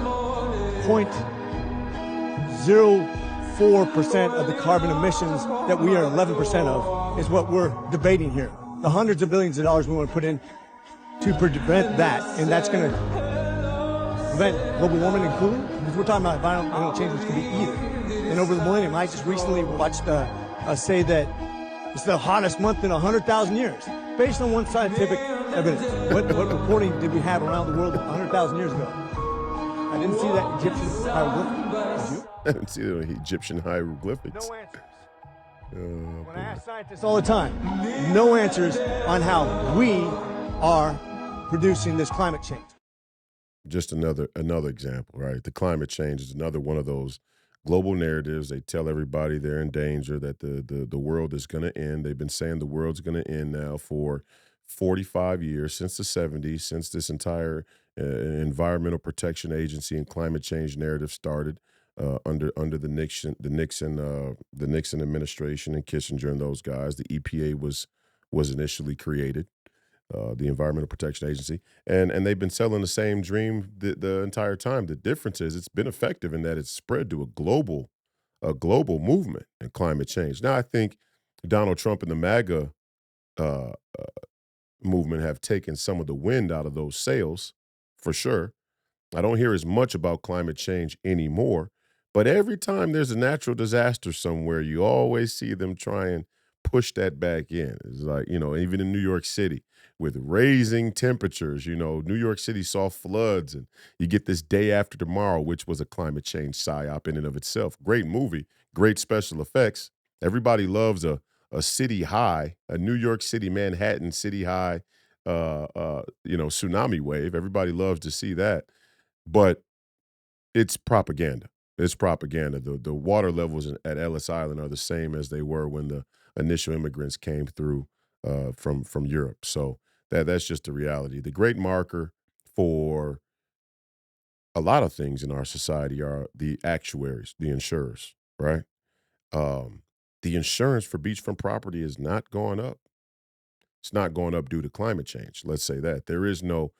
Speaker 8: 0.04% of the carbon emissions that we are 11% of is what we're debating here. The hundreds of billions of dollars we want to put in to prevent that, and that's going to prevent global warming and cooling, because we're talking about environmental change, which can be either. And over the millennium, I just recently watched say that it's the hottest month in 100,000 years, based on one scientific evidence. What reporting did we have around the world 100,000 years ago? I didn't see that Egyptian hieroglyphic. Did you?
Speaker 2: I didn't see the Egyptian hieroglyphics.
Speaker 8: No answers. When I ask scientists all the time, no answers on how we are producing this climate change.
Speaker 2: Just another example, right? The climate change is another one of those global narratives. They tell everybody they're in danger, that the world is going to end. They've been saying the world's going to end now for 45 years, since the 70s, since this entire Environmental Protection Agency and climate change narrative started under the Nixon administration and Kissinger and those guys. The EPA was initially created. The Environmental Protection Agency, and they've been selling the same dream the entire time. The difference is it's been effective in that it's spread to a global movement in climate change. Now, I think Donald Trump and the MAGA movement have taken some of the wind out of those sails, for sure. I don't hear as much about climate change anymore, but every time there's a natural disaster somewhere, you always see them try and push that back in. It's like, even in New York City with raising temperatures, New York City saw floods, and you get this Day After Tomorrow, which was a climate change psyop in and of itself. Great movie, great special effects. Everybody loves a city high, a New York City, Manhattan city high, tsunami wave. Everybody loves to see that, but it's propaganda. It's propaganda. The water levels at Ellis Island are the same as they were when the initial immigrants came through from Europe. So that's just the reality. The great marker for a lot of things in our society are the actuaries, the insurers, right? The insurance for beachfront property is not going up. It's not going up due to climate change. Let's say that. There is no,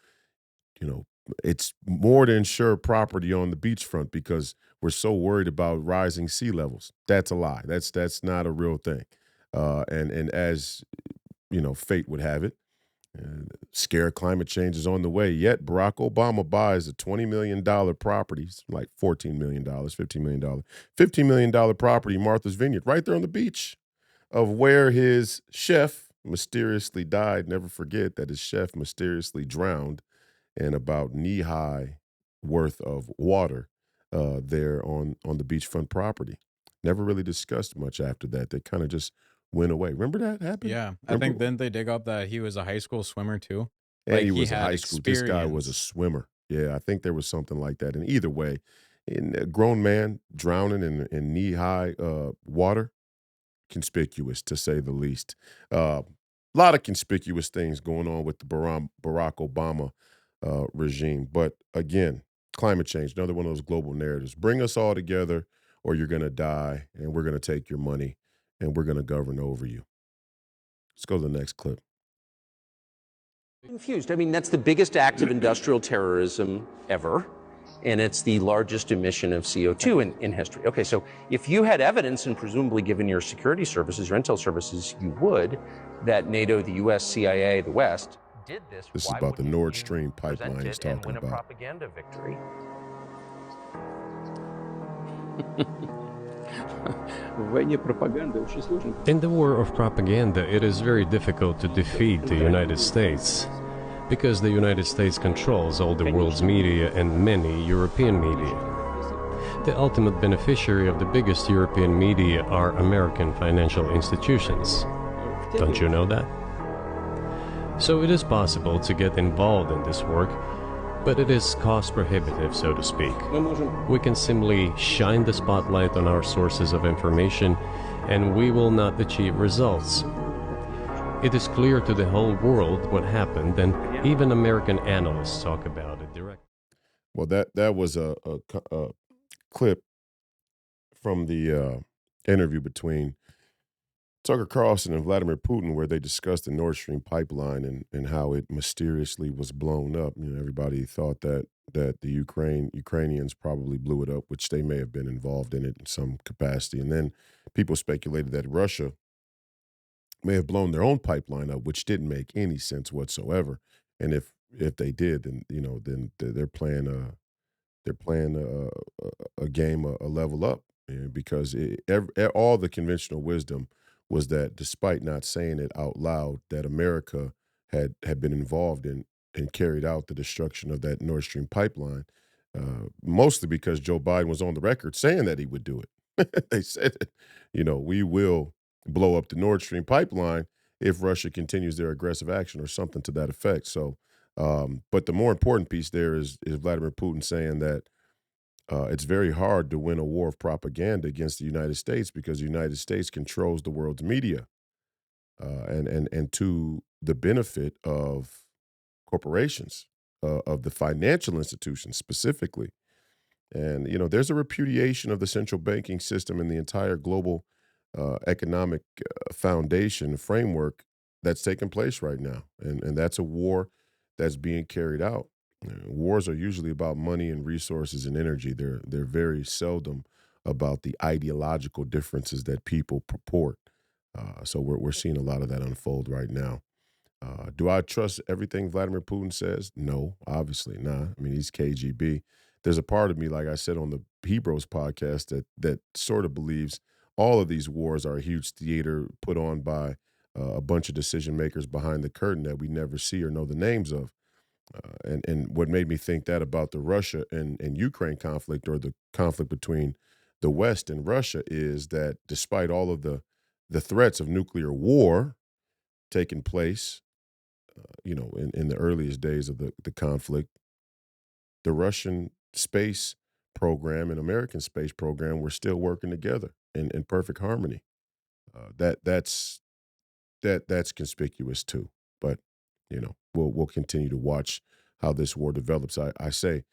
Speaker 2: it's more to insure property on the beachfront because we're so worried about rising sea levels. That's a lie. That's not a real thing. And as fate would have it, scare climate change is on the way. Yet Barack Obama buys a $20 million property, like $14 million, $15 million, $15 million property, Martha's Vineyard, right there on the beach of where his chef mysteriously died. Never forget that his chef mysteriously drowned in about knee-high worth of water there on the beachfront property. Never really discussed much after that. They kind of just went away. Remember that happened?
Speaker 6: Yeah, I think then they dig up that he was a high school swimmer too.
Speaker 2: And
Speaker 6: Like,
Speaker 2: he
Speaker 6: he
Speaker 2: was a
Speaker 6: had
Speaker 2: high school. This guy was a
Speaker 6: experience.
Speaker 2: swimmer. Yeah, I think there was something like that. And either way, in a grown man drowning in knee-high water, conspicuous to say the least. A lot of conspicuous things going on with the Barack Obama regime. But again, climate change, another one of those global narratives. Bring us all together or you're going to die and we're going to take your money and we're going to govern over you. Let's go to the next clip.
Speaker 9: Confused. I mean, that's the biggest act of industrial terrorism ever, and it's the largest emission of CO2 in history. Okay, so if you had evidence, and presumably given your security services, your intel services, you would, that NATO, the U.S., CIA, the West, did this.
Speaker 2: This is
Speaker 9: why
Speaker 2: about the
Speaker 9: wouldn't
Speaker 2: Nord
Speaker 9: you
Speaker 2: Stream
Speaker 9: present
Speaker 2: pipeline he's
Speaker 9: it and
Speaker 2: talking
Speaker 9: win a
Speaker 2: about.
Speaker 9: propaganda victory?
Speaker 10: In the war of propaganda, it is very difficult to defeat the United States because the United States controls all the world's media and many European media. The ultimate beneficiary of the biggest European media are American financial institutions. Don't you know that? So it is possible to get involved in this work, but it is cost prohibitive, so to speak. We can simply shine the spotlight on our sources of information, and we will not achieve results. It is clear to the whole world what happened, and even American analysts talk about it directly.
Speaker 2: Well, that was a clip from the interview between Tucker Carlson and Vladimir Putin, where they discussed the Nord Stream pipeline and how it mysteriously was blown up. Everybody thought that the Ukrainians probably blew it up, which they may have been involved in it in some capacity. And then people speculated that Russia may have blown their own pipeline up, which didn't make any sense whatsoever. And if they did, then then they're playing a game a level up, because all the conventional wisdom was that, despite not saying it out loud, that America had been involved in and carried out the destruction of that Nord Stream pipeline, mostly because Joe Biden was on the record saying that he would do it. They said, we will blow up the Nord Stream pipeline if Russia continues their aggressive action or something to that effect. So, but the more important piece there is Vladimir Putin saying that it's very hard to win a war of propaganda against the United States because the United States controls the world's media, and to the benefit of corporations, of the financial institutions specifically. And, there's a repudiation of the central banking system and the entire global economic foundation framework that's taking place right now. And that's a war that's being carried out. Wars are usually about money and resources and energy. They're very seldom about the ideological differences that people purport. So we're seeing a lot of that unfold right now. Do I trust everything Vladimir Putin says? No, obviously not. I mean, he's KGB. There's a part of me, like I said on the Hebrews podcast, that sort of believes all of these wars are a huge theater put on by a bunch of decision makers behind the curtain that we never see or know the names of. And what made me think that about the Russia and Ukraine conflict, or the conflict between the West and Russia, is that despite all of the threats of nuclear war taking place, in the earliest days of the conflict, the Russian space program and American space program were still working together in perfect harmony. That's conspicuous too. But we'll continue to watch how this war develops. I say,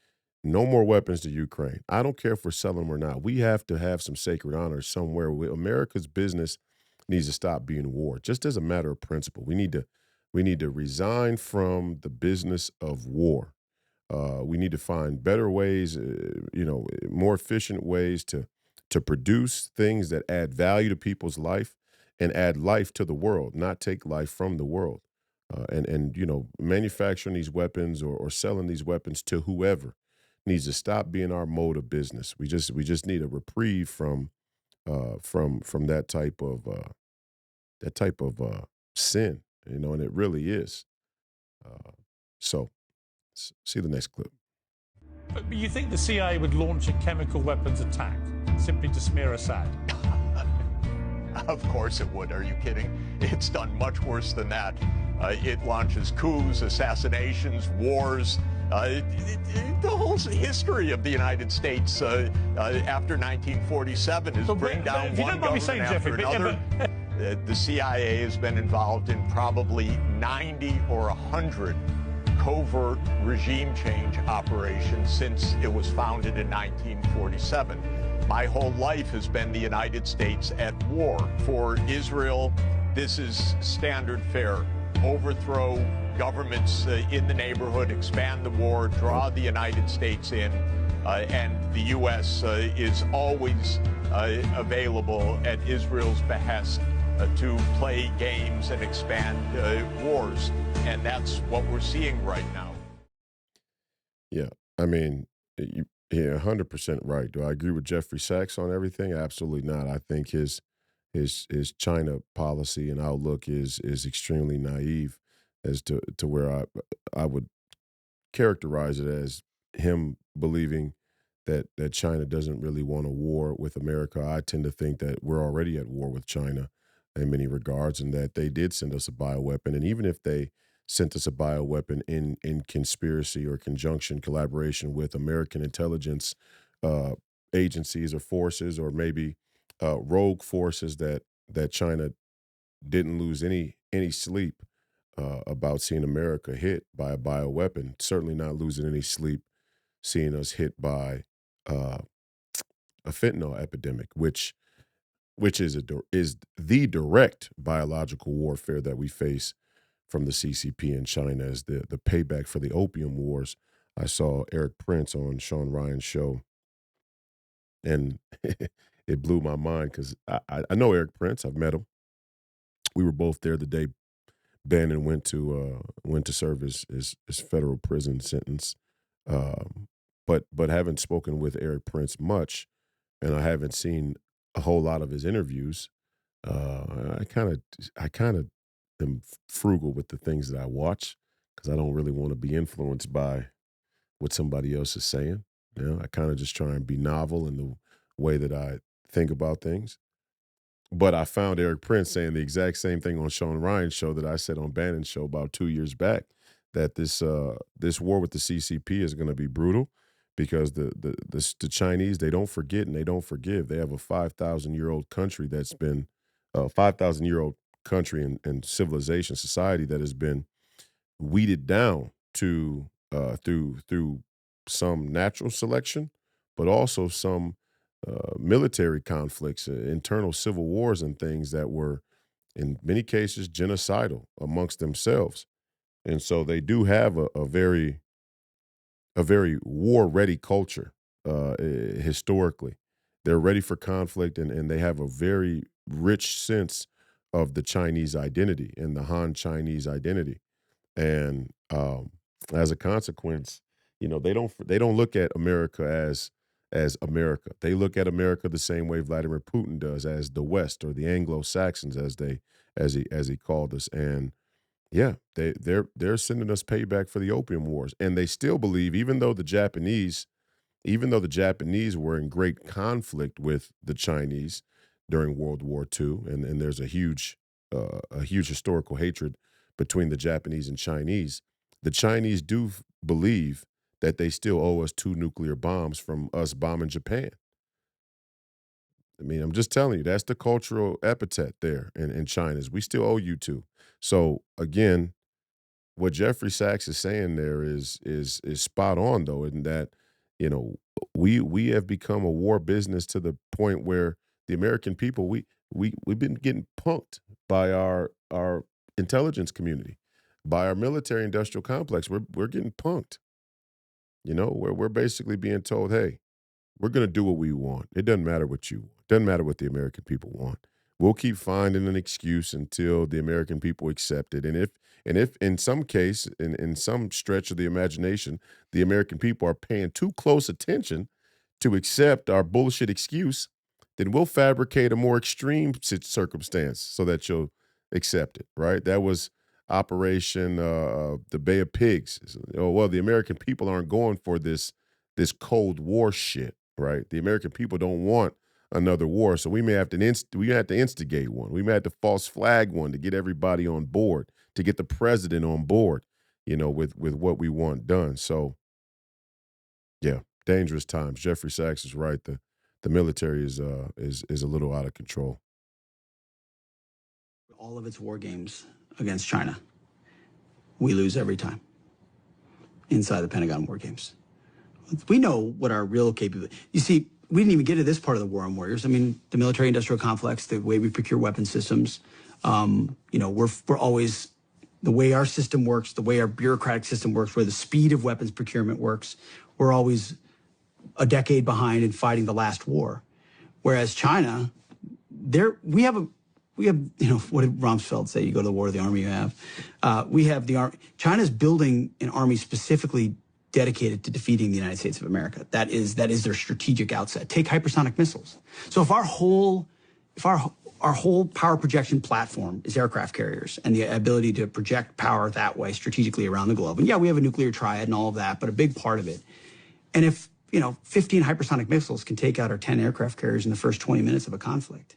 Speaker 2: no more weapons to Ukraine. I don't care if we're selling them or not. We have to have some sacred honor somewhere. America's business needs to stop being war, just as a matter of principle. We need to resign from the business of war. We need to find better ways, more efficient ways to produce things that add value to people's life and add life to the world, not take life from the world. And manufacturing these weapons or selling these weapons to whoever needs to stop being our mode of business. We just need a reprieve from that type of sin, and it really is. So, see the next clip.
Speaker 11: But you think the CIA would launch a chemical weapons attack simply to smear Assad?
Speaker 12: Of course it would. Are you kidding? It's done much worse than that. It launches coups, assassinations, wars. The whole history of the United States after 1947 is bring down one government after another. The CIA has been involved in probably 90 or 100 covert regime change operations since it was founded in 1947. My whole life has been the United States at war. For Israel, this is standard fare. Overthrow governments in the neighborhood, expand the war, draw the United States in, and the U.S. Is always available at Israel's behest to play games and expand wars. And that's what we're seeing right now.
Speaker 2: Yeah, I mean, you're 100% right. Do I agree with Jeffrey Sachs on everything? Absolutely not. I think his China policy and outlook is extremely naive as to where I would characterize it as him believing that China doesn't really want a war with America. I tend to think that we're already at war with China in many regards, and that they did send us a bioweapon. And even if they sent us a bioweapon in conspiracy or conjunction, collaboration with American intelligence agencies or forces, or maybe rogue forces that China didn't lose any sleep about seeing America hit by a bioweapon, certainly not losing any sleep seeing us hit by a fentanyl epidemic, which is the direct biological warfare that we face from the CCP in China as the payback for the opium wars. I saw Eric Prince on Sean Ryan's show, and it blew my mind because I know Eric Prince. I've met him. We were both there the day Bannon went to serve his federal prison sentence, but haven't spoken with Eric Prince much, and I haven't seen a whole lot of his interviews. I kind of am frugal with the things that I watch because I don't really want to be influenced by what somebody else is saying. You know, I kind of just try and be novel in the way that I think about things. But I found Eric Prince saying the exact same thing on Sean Ryan's show that I said on Bannon's show about 2 years back, that this war with the CCP is going to be brutal because the Chinese, they don't forget and they don't forgive. They have a 5,000-year-old country that's been 5,000-year-old country and civilization society that has been weeded down to through some natural selection, but also some military conflicts, internal civil wars, and things that were, in many cases, genocidal amongst themselves. And so they do have a very war-ready culture historically. They're ready for conflict, and they have a very rich sense of the Chinese identity and the Han Chinese identity. And as a consequence, they don't look at America as America. They look at America the same way Vladimir Putin does, as the West, or the Anglo-Saxons, as he called us. And yeah, they're sending us payback for the Opium Wars, and they still believe, even though the Japanese were in great conflict with the Chinese during World War II, and there's a huge historical hatred between the Japanese and Chinese. The Chinese do believe that they still owe us 2 nuclear bombs from us bombing Japan. I mean, I'm just telling you, that's the cultural epithet there in China, is we still owe you 2. So again, what Jeffrey Sachs is saying there is spot on, though, in that, you know, we have become a war business to the point where the American people, we've been getting punked by our intelligence community, by our military industrial complex. We're getting punked. You know, we're basically being told, hey, we're going to do what we want. It doesn't matter what you want. It doesn't matter what the American people want. We'll keep finding an excuse until the American people accept it. And if in some case, in some stretch of the imagination, the American people are paying too close attention to accept our bullshit excuse, then we'll fabricate a more extreme circumstance so that you'll accept it, right? That was Operation the Bay of Pigs. Oh, well, the American people aren't going for this Cold War shit, right? The American people don't want another war, so we may have to instigate one. We may have to false flag one to get everybody on board, to get the president on board, with what we want done. So, yeah, dangerous times. Jeffrey Sachs is right. The military is a little out of control.
Speaker 13: All of its war games against China, we lose every time inside the Pentagon war games. We know what our real capability. You see, we didn't even get to this part of the war on warriors. I mean, the military-industrial complex, the way we procure weapon systems. We're always, the way our system works, the way our bureaucratic system works, where the speed of weapons procurement works. We're always a decade behind in fighting the last war, whereas China, we have what did Rumsfeld say? You go to the war, the army you have. We have the army. China's building an army specifically dedicated to defeating the United States of America. That is their strategic outset. Take hypersonic missiles. So if our whole power projection platform is aircraft carriers and the ability to project power that way strategically around the globe, and yeah, we have a nuclear triad and all of that, but a big part of it. And if 15 hypersonic missiles can take out our 10 aircraft carriers in the first 20 minutes of a conflict.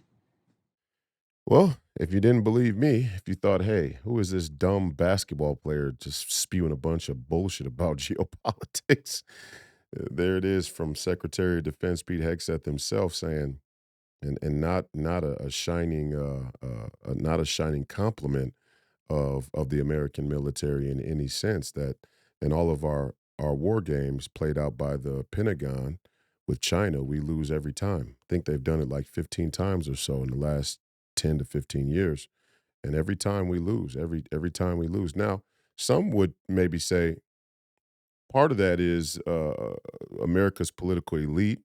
Speaker 2: Well, if you didn't believe me, if you thought, hey, who is this dumb basketball player just spewing a bunch of bullshit about geopolitics? There it is from Secretary of Defense Pete Hegseth himself saying, and not a shining compliment of the American military in any sense, that in all of our war games played out by the Pentagon with China, we lose every time. I think they've done it like 15 times or so in the last 10 to 15 years. And every time we lose, every time we lose. Now, some would maybe say part of that is America's political elite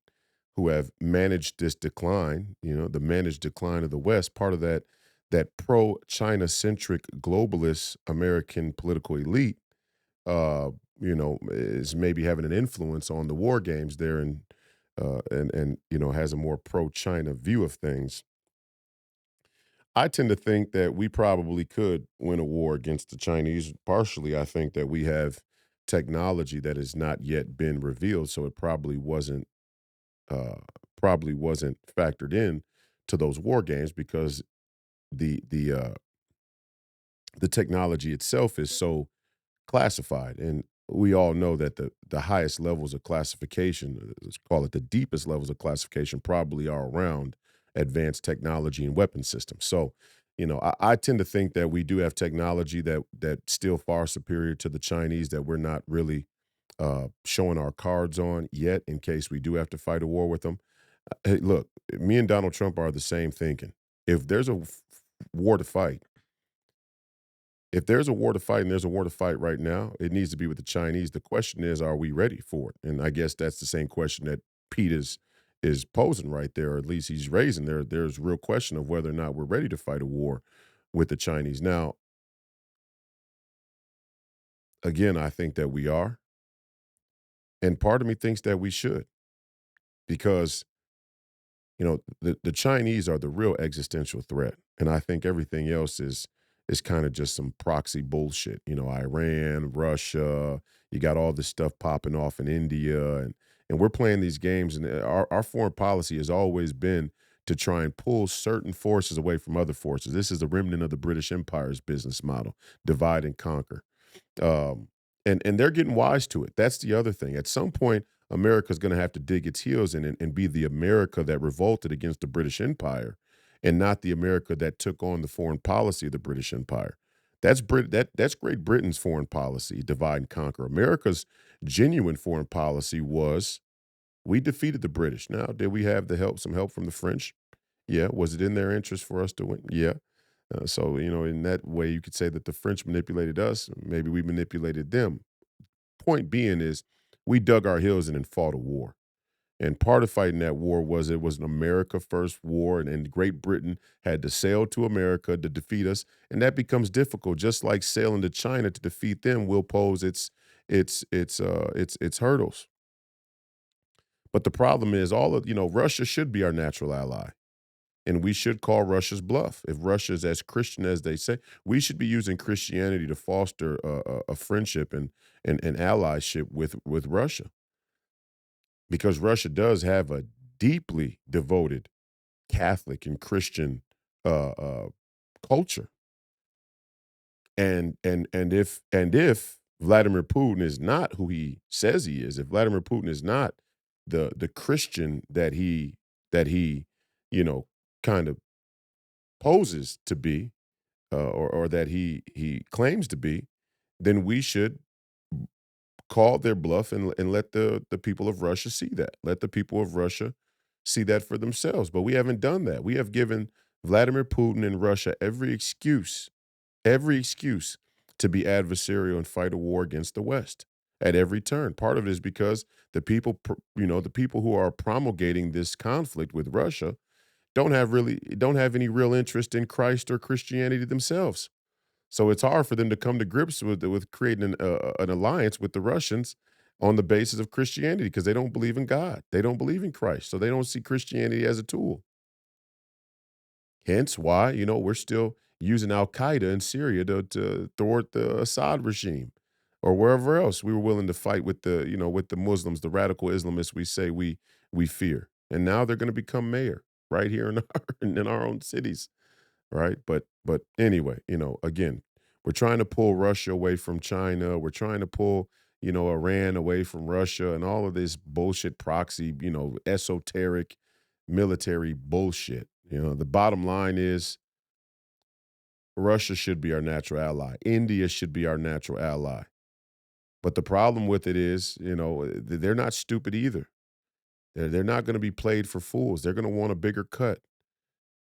Speaker 2: who have managed this decline, the managed decline of the West. Part of that pro-China-centric globalist American political elite, is maybe having an influence on the war games there, and has a more pro-China view of things. I tend to think that we probably could win a war against the Chinese. Partially, I think that we have technology that has not yet been revealed, so it uh, probably wasn't factored in to those war games because the the uh, the technology itself is so classified, and we all know that the highest levels of classification, let's call it the deepest levels of classification, probably are around advanced technology and weapon systems. So, I tend to think that we do have technology that still far superior to the Chinese that we're not really showing our cards on yet in case we do have to fight a war with them. Hey, look, me and Donald Trump are the same thinking. If there's a war to fight, if there's a war to fight and there's a war to fight right now, it needs to be with the Chinese. The question is, are we ready for it? And I guess that's the same question that Pete is posing right there, or at least he's raising there. There's a real question of whether or not we're ready to fight a war with the Chinese. Now, again, I think that we are. And part of me thinks that we should, because the Chinese are the real existential threat, and I think everything else is kind of just some proxy bullshit. Iran, Russia, you got all this stuff popping off in India, and we're playing these games, and our foreign policy has always been to try and pull certain forces away from other forces. This is a remnant of the British Empire's business model: divide and conquer. Um, and they're getting wise to it. That's the other thing. At some point, America's going to have to dig its heels in and be the America that revolted against the British Empire, and not the America that took on the foreign policy of the British Empire. That's Great Britain's foreign policy: divide and conquer. America's genuine foreign policy was, we defeated the British. Now, did we have some help from the French? Yeah. Was it in their interest for us to win? Yeah. So, in that way, you could say that the French manipulated us. Maybe we manipulated them. Point being is, we dug our heels in and fought a war. And part of fighting that war was, it was an America first war, and Great Britain had to sail to America to defeat us. And that becomes difficult. Just like sailing to China to defeat them will pose its hurdles. But the problem is, Russia should be our natural ally. And we should call Russia's bluff. If Russia is as Christian as they say, we should be using Christianity to foster a friendship and allyship with Russia, because Russia does have a deeply devoted Catholic and Christian uh, uh, culture. And if Vladimir Putin is not who he says he is, if Vladimir Putin is not the Christian that he kind of poses to be, or that he claims to be, then we should call their bluff and let the people of Russia see that. Let the people of Russia see that for themselves. But we haven't done that. We have given Vladimir Putin and Russia every excuse to be adversarial and fight a war against the West at every turn. Part of it is because the people who are promulgating this conflict with Russia don't have any real interest in Christ or Christianity themselves. So it's hard for them to come to grips with creating an alliance with the Russians on the basis of Christianity, because they don't believe in God. They don't believe in Christ. So they don't see Christianity as a tool. Hence why, we're still using Al Qaeda in Syria to thwart the Assad regime, or wherever else we were willing to fight with the Muslims, the radical Islamists we say we fear. And now they're going to become mayor right here in our own cities. Right. But anyway, again, we're trying to pull Russia away from China. We're trying to pull, Iran away from Russia, and all of this bullshit proxy, esoteric military bullshit. The bottom line is, Russia should be our natural ally. India should be our natural ally. But the problem with it is, they're not stupid either. They're not going to be played for fools. They're going to want a bigger cut.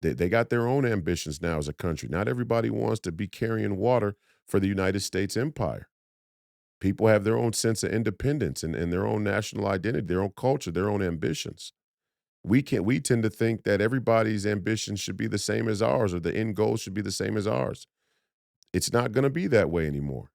Speaker 2: They got their own ambitions now as a country. Not everybody wants to be carrying water for the United States empire. People have their own sense of independence and their own national identity, their own culture, their own ambitions. We tend to think that everybody's ambition should be the same as ours, or the end goal should be the same as ours. It's not going to be that way anymore.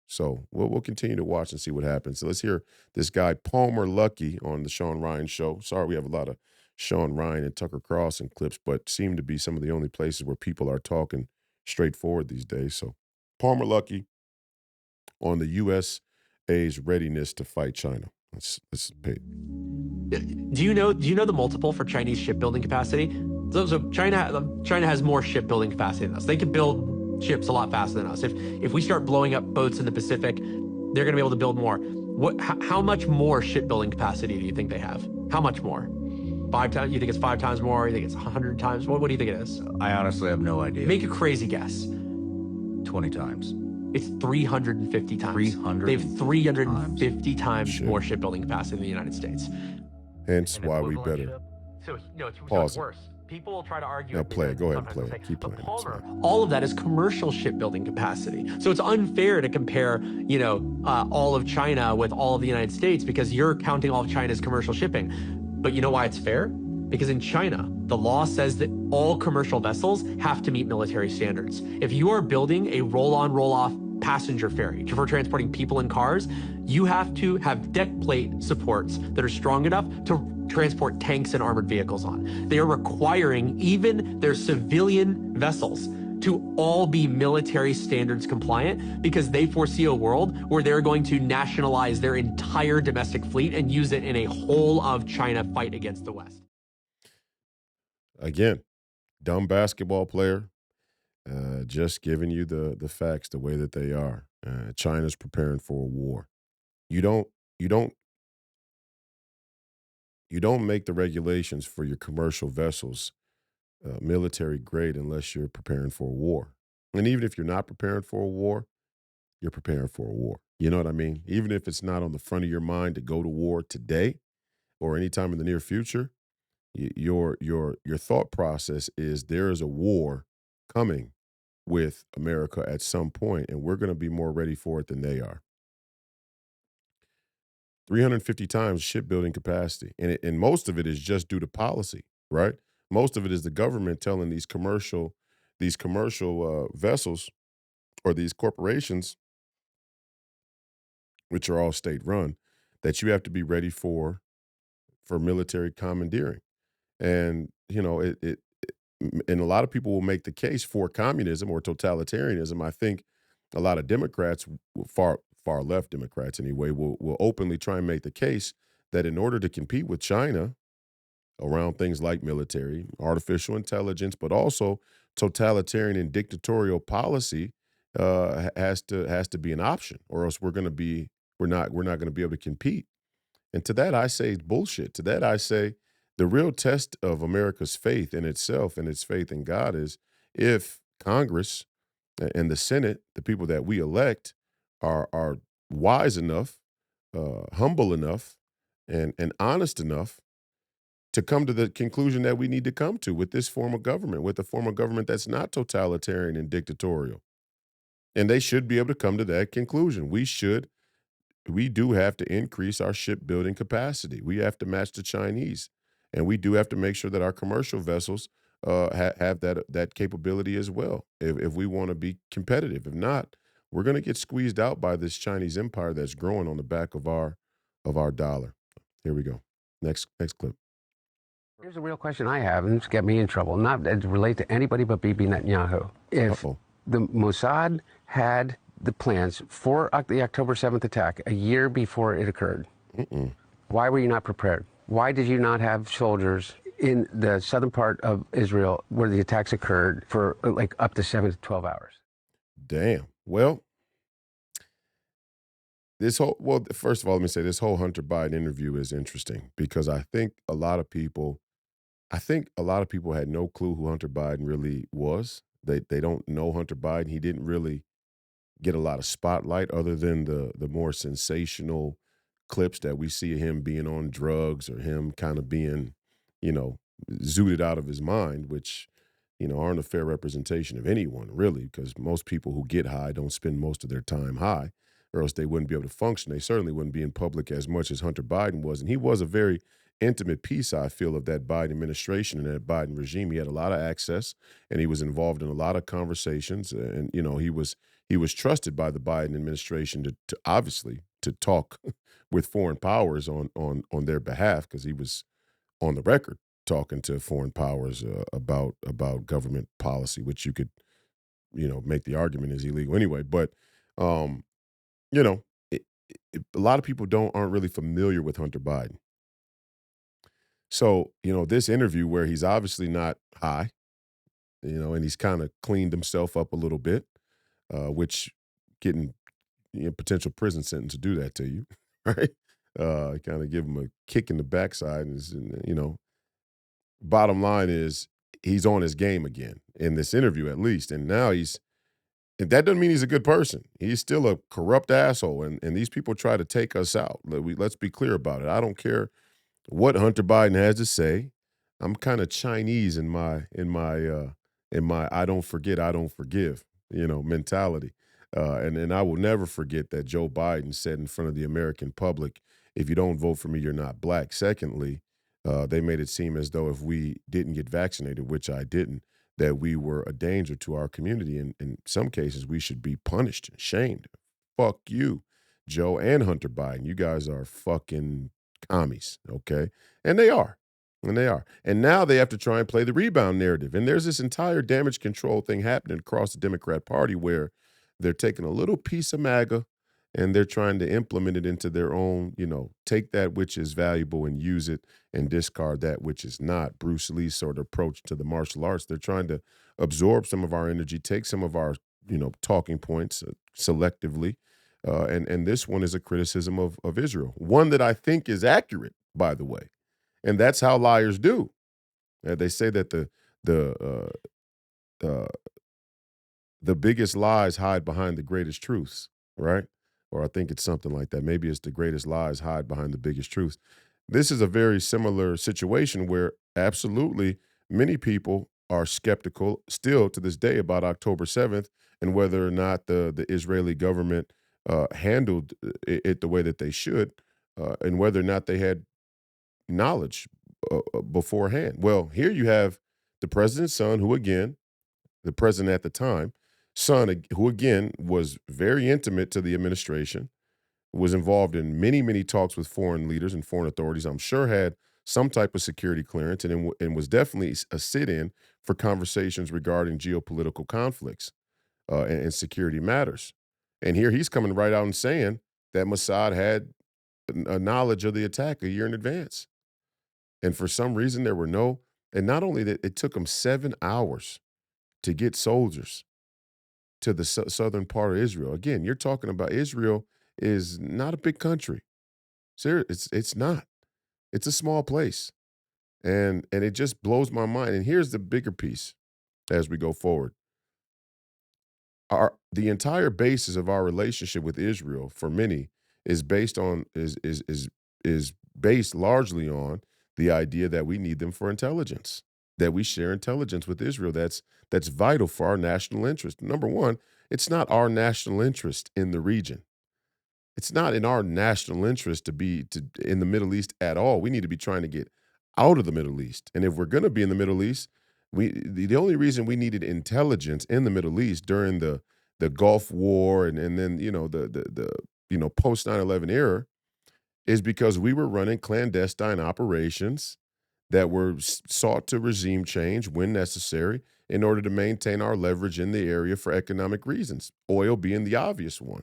Speaker 2: So we'll continue to watch and see what happens. So let's hear this guy Palmer Luckey on the Sean Ryan Show. Sorry, we have a lot of Sean Ryan and Tucker Carlson clips, but seem to be some of the only places where people are talking straightforward these days. So Palmer Luckey on the USA's readiness to fight China. Let's pay.
Speaker 14: Do you know the multiple for Chinese shipbuilding capacity? So China has more shipbuilding capacity than us. They can build ships a lot faster than us. If we start blowing up boats in the Pacific, they're going to be able to build more. How much more shipbuilding capacity do you think they have? How much more? 5 times? You think it's 5 times more? You think it's 100 times? What do you think it is?
Speaker 15: I honestly have no idea.
Speaker 14: Make a crazy guess.
Speaker 15: 20 times.
Speaker 14: It's 350 times.
Speaker 15: 300.
Speaker 14: They have 350 times more shipbuilding capacity than the United States.
Speaker 2: Hence why we better pause.
Speaker 14: It's worse. People will try to argue.
Speaker 2: Now play it. Go ahead and play it. Keep playing.
Speaker 14: Palmer, all of that is commercial shipbuilding capacity. So it's unfair to compare, all of China with all of the United States because you're counting all of China's commercial shipping. But you know why it's fair? Because in China, the law says that all commercial vessels have to meet military standards. If you are building a roll-on, roll-off passenger ferry for transporting people and cars, you have to have deck plate supports that are strong enough to transport tanks and armored vehicles on. They are requiring even their civilian vessels to all be military standards compliant because they foresee a world where they're going to nationalize their entire domestic fleet and use it in a whole of China fight against the West.
Speaker 2: Again, dumb basketball player, just giving you the facts the way that they are. China's preparing for a war. You don't make the regulations for your commercial vessels military grade unless you're preparing for a war. And even if you're not preparing for a war, you're preparing for a war. You know what I mean? Even if it's not on the front of your mind to go to war today or anytime in the near future, your thought process is there is a war coming with America at some point, and we're going to be more ready for it than they are. 350 times shipbuilding capacity. And most of it is just due to policy, right? Most of it is the government telling these commercial vessels or these corporations, which are all state run, that you have to be ready for military commandeering. And, and a lot of people will make the case for communism or totalitarianism. I think a lot of Democrats, far left Democrats anyway, will openly try and make the case that in order to compete with China around things like military, artificial intelligence, but also totalitarian and dictatorial policy has to be an option, or else we're not going to be able to compete. And to that I say it's bullshit. To that I say the real test of America's faith in itself and its faith in God is if Congress and the Senate, the people that we elect, are wise enough, humble enough, and honest enough to come to the conclusion that we need to come to with this form of government, with a form of government that's not totalitarian and dictatorial. And they should be able to come to that conclusion. We do have to increase our shipbuilding capacity. We have to match the Chinese. And we do have to make sure that our commercial vessels have that capability as well if we want to be competitive. If not, we're going to get squeezed out by this Chinese empire that's growing on the back of our dollar. Here we go. Next clip.
Speaker 16: Here's a real question I have, and this get me in trouble. Not to relate to anybody but Bibi Netanyahu. If the Mossad had the plans for the October 7th attack a year before it occurred, why were you not prepared? Why did you not have soldiers in the southern part of Israel where the attacks occurred for like up to 7 to 12 hours?
Speaker 2: Damn. Well, first of all, let me say this whole Hunter Biden interview is interesting because I think a lot of people had no clue who Hunter Biden really was. They don't know Hunter Biden. He didn't really get a lot of spotlight other than the more sensational clips that we see of him being on drugs or him kind of being, zooted out of his mind, which, aren't a fair representation of anyone really, because most people who get high don't spend most of their time high, or else they wouldn't be able to function. They certainly wouldn't be in public as much as Hunter Biden was. And he was a very intimate piece, I feel, of that Biden administration and that Biden regime. He had a lot of access and he was involved in a lot of conversations. And, he was trusted by the Biden administration to obviously to talk with foreign powers on their behalf because he was on the record talking to foreign powers about government policy, which you could, make the argument is illegal anyway. But, you know, a lot of people aren't really familiar with Hunter Biden. So, this interview where he's obviously not high, and he's kind of cleaned himself up a little bit, which getting potential prison sentence to do that to you, right? Kind of give him a kick in the backside. Bottom line is he's on his game again in this interview, at least. And now and that doesn't mean he's a good person. He's still a corrupt asshole. And these people try to take us out. Let's be clear about it. I don't care what Hunter Biden has to say. I'm kind of Chinese in my I don't forget, I don't forgive, mentality. And I will never forget that Joe Biden said in front of the American public, if you don't vote for me, you're not black. Secondly, they made it seem as though if we didn't get vaccinated, which I didn't, that we were a danger to our community. And in some cases, we should be punished and shamed. Fuck you, Joe and Hunter Biden. You guys are fucking commies, okay? And they are. And they are. And now they have to try and play the rebound narrative. And there's this entire damage control thing happening across the Democrat Party where they're taking a little piece of MAGA and they're trying to implement it into their own, take that which is valuable and use it and discard that which is not. Bruce Lee's sort of approach to the martial arts. They're trying to absorb some of our energy, take some of our, talking points selectively. And this one is a criticism of Israel, one that I think is accurate, by the way. And that's how liars do. They say that the biggest lies hide behind the greatest truths, right? Or I think it's something like that. Maybe it's the greatest lies hide behind the biggest truths. This is a very similar situation where absolutely many people are skeptical still to this day about October 7th and whether or not the Israeli government handled it the way that they should and whether or not they had knowledge beforehand. Well, here you have the president's son, who again, the president at the time, son, who again was very intimate to the administration, was involved in many, many talks with foreign leaders and foreign authorities. I'm sure had some type of security clearance and was definitely a sit-in for conversations regarding geopolitical conflicts and security matters. And here he's coming right out and saying that Mossad had a knowledge of the attack a year in advance. And for some reason, there were and not only that, it took them 7 hours to get soldiers to the southern part of Israel. Again, you're talking about Israel is not a big country. Seriously, it's not. It's a small place. And it just blows my mind. And here's the bigger piece as we go forward. The entire basis of our relationship with Israel, for many, is based largely on the idea that we need them for intelligence, that we share intelligence with Israel. That's vital for our national interest. Number one, it's not our national interest in the region. It's not in our national interest to be in the Middle East at all. We need to be trying to get out of the Middle East. And if we're going to be in the Middle East, the only reason we needed intelligence in the Middle East during the Gulf War and then the post 9/11 era is because we were running clandestine operations that were sought to regime change when necessary in order to maintain our leverage in the area for economic reasons, oil being the obvious one.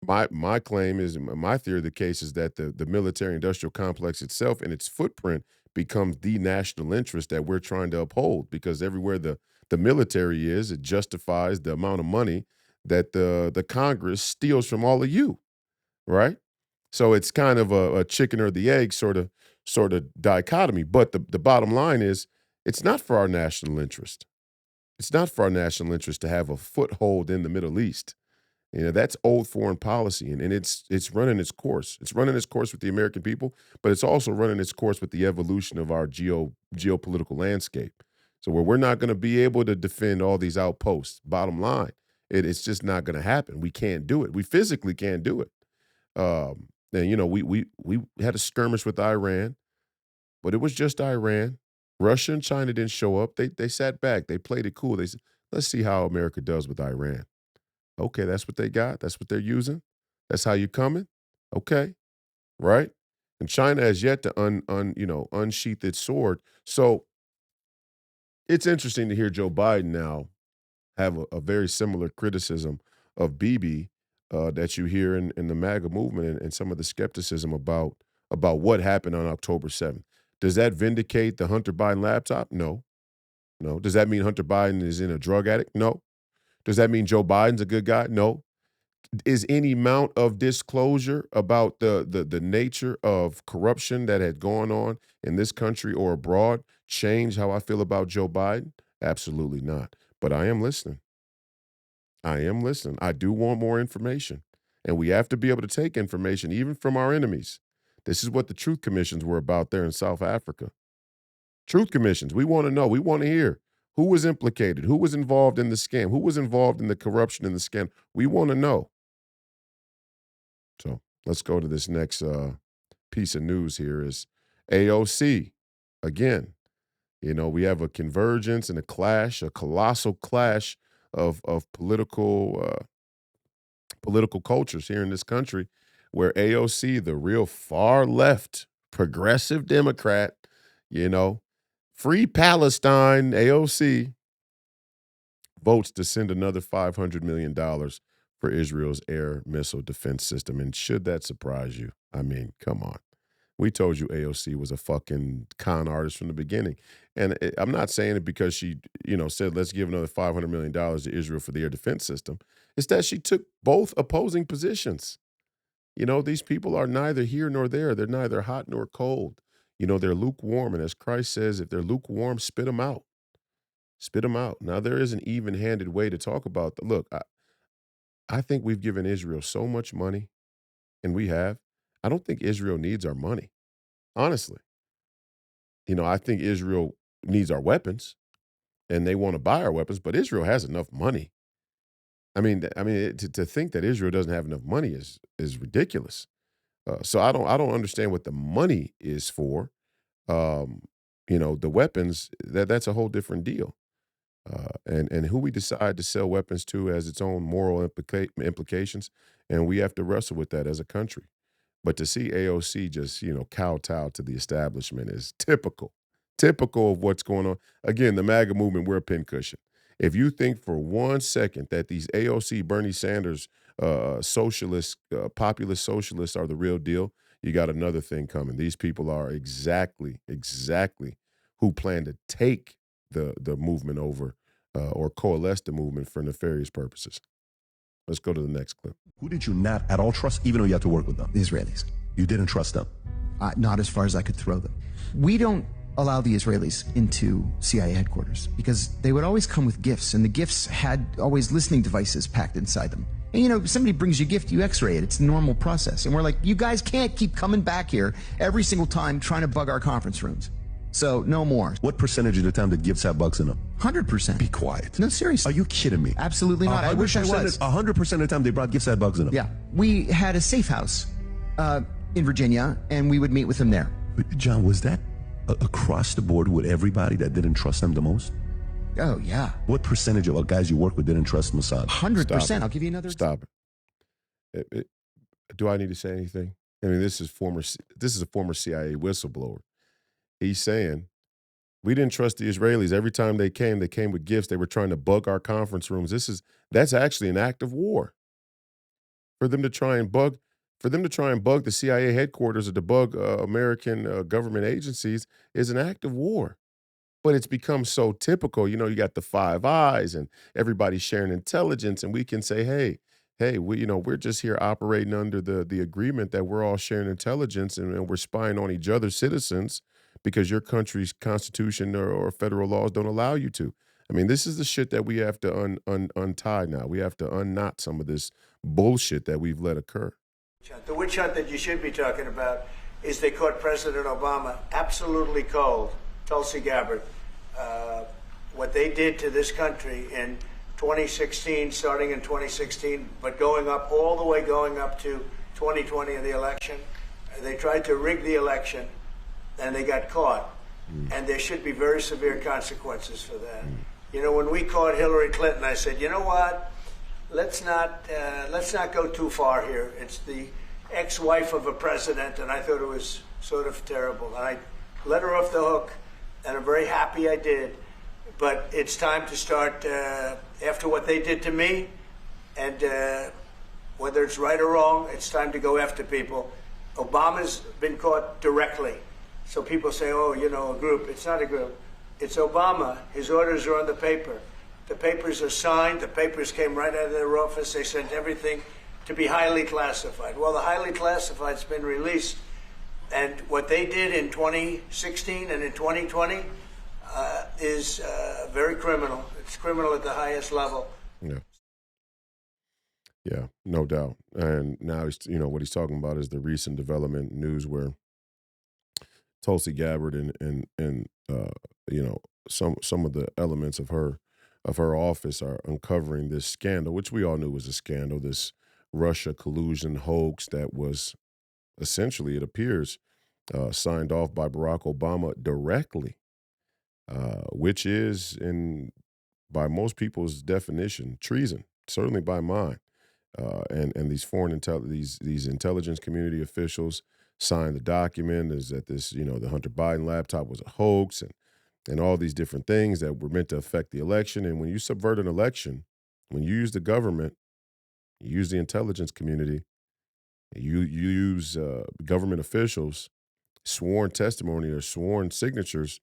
Speaker 2: My claim is, my theory of the case is that the military-industrial complex itself and its footprint becomes the national interest that we're trying to uphold because everywhere the military is, it justifies the amount of money that the Congress steals from all of you, right? So it's kind of a chicken or the egg sort of dichotomy. But the bottom line is it's not for our national interest. It's not for our national interest to have a foothold in the Middle East. That's old foreign policy, and it's running its course. It's running its course with the American people, but it's also running its course with the evolution of our geopolitical landscape. So where we're not going to be able to defend all these outposts, bottom line, it's just not going to happen. We can't do it. We physically can't do it. And we had a skirmish with Iran, but it was just Iran. Russia and China didn't show up. They sat back. They played it cool. They said, let's see how America does with Iran. Okay, that's what they got. That's what they're using. That's how you coming? Okay, right? And China has yet to unsheath its sword. So it's interesting to hear Joe Biden now have a very similar criticism of Bibi that you hear in the MAGA movement and some of the skepticism about what happened on October 7th. Does that vindicate the Hunter Biden laptop? No. No. Does that mean Hunter Biden is in a drug addict? No. Does that mean Joe Biden's a good guy? No. Is any amount of disclosure about the nature of corruption that had gone on in this country or abroad change how I feel about Joe Biden? Absolutely not. But I am listening. I am listening. I do want more information. And we have to be able to take information even from our enemies. This is what the truth commissions were about there in South Africa. Truth commissions. We want to know. We want to hear who was implicated, who was involved in the scam, who was involved in the corruption in the scam. We want to know. So let's go to this next piece of news here is AOC. Again, we have a convergence and a clash, a colossal clash of political cultures here in this country where AOC, the real far left progressive Democrat, free Palestine, AOC, votes to send another $500 million for Israel's air missile defense system. And should that surprise you? I mean, come on. We told you AOC was a fucking con artist from the beginning. And I'm not saying it because she, said, let's give another $500 million to Israel for the air defense system. It's that she took both opposing positions. These people are neither here nor there. They're neither hot nor cold. They're lukewarm. And as Christ says, if they're lukewarm, spit them out. Spit them out. Now, there is an even-handed way to talk about look, I think we've given Israel so much money, and we have. I don't think Israel needs our money, honestly. I think Israel needs our weapons, and they want to buy our weapons, but Israel has enough money. I mean, to think that Israel doesn't have enough money is ridiculous. So I don't understand what the money is for. The weapons, that's a whole different deal. And who we decide to sell weapons to has its own moral implications, and we have to wrestle with that as a country. But to see AOC just, kowtow to the establishment is typical of what's going on. Again, the MAGA movement, we're a pincushion. If you think for 1 second that these AOC, Bernie Sanders, socialists, populist socialists are the real deal, you got another thing coming. These people are exactly who plan to take the movement over or coalesce the movement for nefarious purposes. Let's go to the next clip.
Speaker 17: Who did you not at all trust, even though you had to work with them?
Speaker 18: The Israelis.
Speaker 17: You didn't trust them?
Speaker 18: Not as far as I could throw them. We don't allow the Israelis into CIA headquarters because they would always come with gifts, and the gifts had always listening devices packed inside them. And somebody brings you a gift, you x-ray it. It's a normal process. And we're like, you guys can't keep coming back here every single time trying to bug our conference rooms. So no more.
Speaker 17: What percentage of the time did gifts have bugs in them?
Speaker 18: 100%.
Speaker 17: Be quiet.
Speaker 18: No, seriously.
Speaker 17: Are you kidding me?
Speaker 18: Absolutely not. I wish I was.
Speaker 17: 100% of the time they brought gifts that had bugs in them.
Speaker 18: Yeah. We had a safe house in Virginia, and we would meet with them there.
Speaker 17: But John, was that across the board with everybody that didn't trust them the most?
Speaker 18: Oh, yeah.
Speaker 17: What percentage of guys you work with didn't trust Mossad?
Speaker 18: 100%. I'll give you another.
Speaker 2: Stop it. Do I need to say anything? I mean, this is a former CIA whistleblower. He's saying, we didn't trust the Israelis. Every time they came with gifts. They were trying to bug our conference rooms. That's actually an act of war. For them to try and bug the CIA headquarters or to bug American government agencies is an act of war. But it's become so typical. You got the Five Eyes and everybody's sharing intelligence, and we can say, hey, we're just here operating under the agreement that we're all sharing intelligence and we're spying on each other's citizens because your country's constitution or federal laws don't allow you to. I mean, this is the shit that we have to untie now. We have to unknot some of this bullshit that we've let occur.
Speaker 19: The witch hunt that you should be talking about is they caught President Obama absolutely cold, Tulsi Gabbard. What they did to this country in 2016, starting in 2016, but going up to 2020 in the election. They tried to rig the election, and they got caught. And there should be very severe consequences for that. When we caught Hillary Clinton, I said, you know what? Let's not go too far here. ex-wife of a president, and I thought it was sort of terrible. And I let her off the hook, and I'm very happy I did. But it's time to start, after what they did to me, and whether it's right or wrong, it's time to go after people. Obama's been caught directly. So people say, oh, you know, a group. It's not a group. It's Obama. His orders are on the paper. The papers are signed. The papers came right out of their office. They sent everything to be highly classified. Well, the highly classified's been released. And what they did in 2016 and in 2020 is very criminal. It's criminal at the highest level.
Speaker 2: Yeah. Yeah, no doubt. And now he's, you know, what he's talking about is the recent development news where Tulsi Gabbard and you know, some of the elements of her office are uncovering this scandal, which we all knew was a scandal, this Russia collusion hoax that was essentially, it appears, signed off by Barack Obama directly, which is, by most people's definition, treason, certainly by mine. And these these intelligence community officials signed the document is that this, you know, the Hunter Biden laptop was a hoax and all these different things that were meant to affect the election. And when you subvert an election, when you use the government, you use the intelligence community, you use government officials, sworn testimony or sworn signatures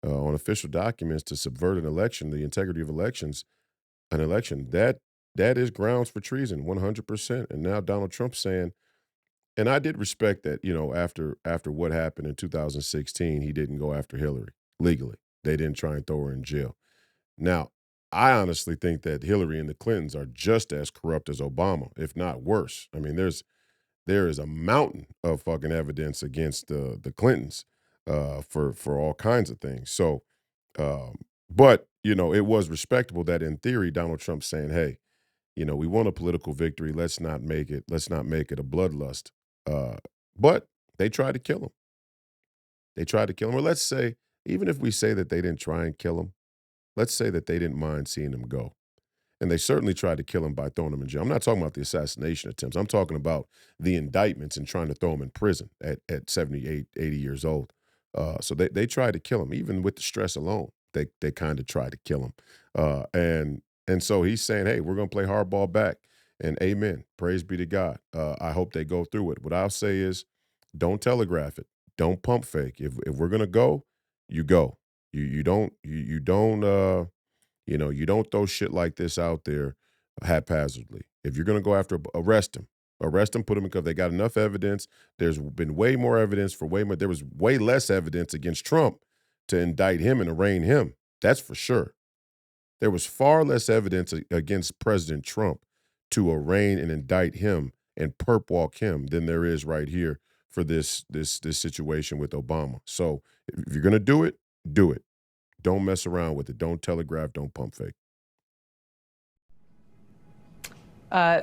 Speaker 2: on official documents to subvert an election, the integrity of elections, an election, that is grounds for treason, 100%. And now Donald Trump's saying, and I did respect that, you know, after what happened in 2016, he didn't go after Hillary legally. They didn't try and throw her in jail. Now, I honestly think that Hillary and the Clintons are just as corrupt as Obama, if not worse. I mean, there is a mountain of fucking evidence against the Clintons for all kinds of things. So, but, you know, it was respectable that in theory, Donald Trump's saying, hey, you know, we want a political victory. Let's not make it a bloodlust. But they tried to kill him. They tried to kill him. Or let's say, even if we say that they didn't try and kill him, let's say that they didn't mind seeing him go. And they certainly tried to kill him by throwing him in jail. I'm not talking about the assassination attempts. I'm talking about the indictments and trying to throw him in prison at 78, 80 years old. So they tried to kill him. Even with the stress alone, they kind of tried to kill him. And so he's saying, hey, we're going to play hardball back. And amen. Praise be to God. I hope they go through it. What I'll say is don't telegraph it. Don't pump fake. If we're going to go, you go. You don't throw shit like this out there haphazardly. If you're going to go after, arrest them, put them because they got enough evidence. There's been way more evidence there was way less evidence against Trump to indict him and arraign him. That's for sure. There was far less evidence against President Trump to arraign and indict him and perp walk him than there is right here for this situation with Obama. So if you're going to do it, do it. Don't mess around with it. Don't telegraph. Don't pump fake.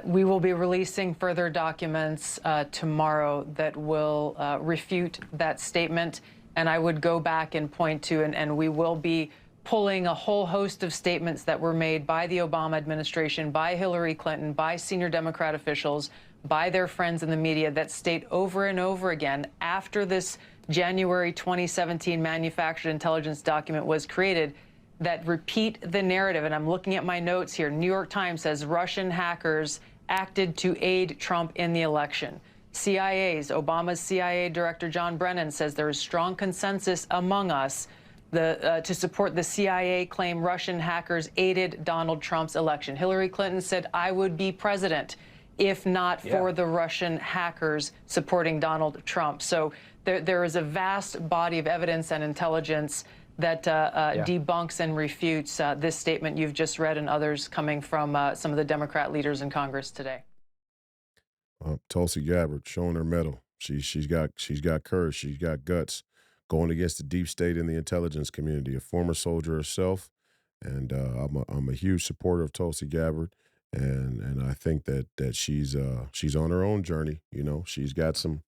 Speaker 20: We will be releasing further documents tomorrow that will refute that statement. And I would go back and point to, and we will be pulling a whole host of statements that were made by the Obama administration, by Hillary Clinton, by senior Democrat officials, by their friends in the media that state over and over again after this January 2017 manufactured intelligence document was created that repeat the narrative. And I'm looking at my notes here. New York Times says Russian hackers acted to aid Trump in the election. Obama's CIA Director John Brennan says there is strong consensus among us to support the CIA claim Russian hackers aided Donald Trump's election. Hillary Clinton said, I would be president if not for the Russian hackers supporting Donald Trump. So there is a vast body of evidence and intelligence that debunks and refutes this statement you've just read and others coming from some of the Democrat leaders in Congress today.
Speaker 2: Tulsi Gabbard showing her mettle. She's got courage. She's got guts. Going against the deep state and the intelligence community. A former soldier herself, and I'm a huge supporter of Tulsi Gabbard. And I think that she's on her own journey. You know, she's got some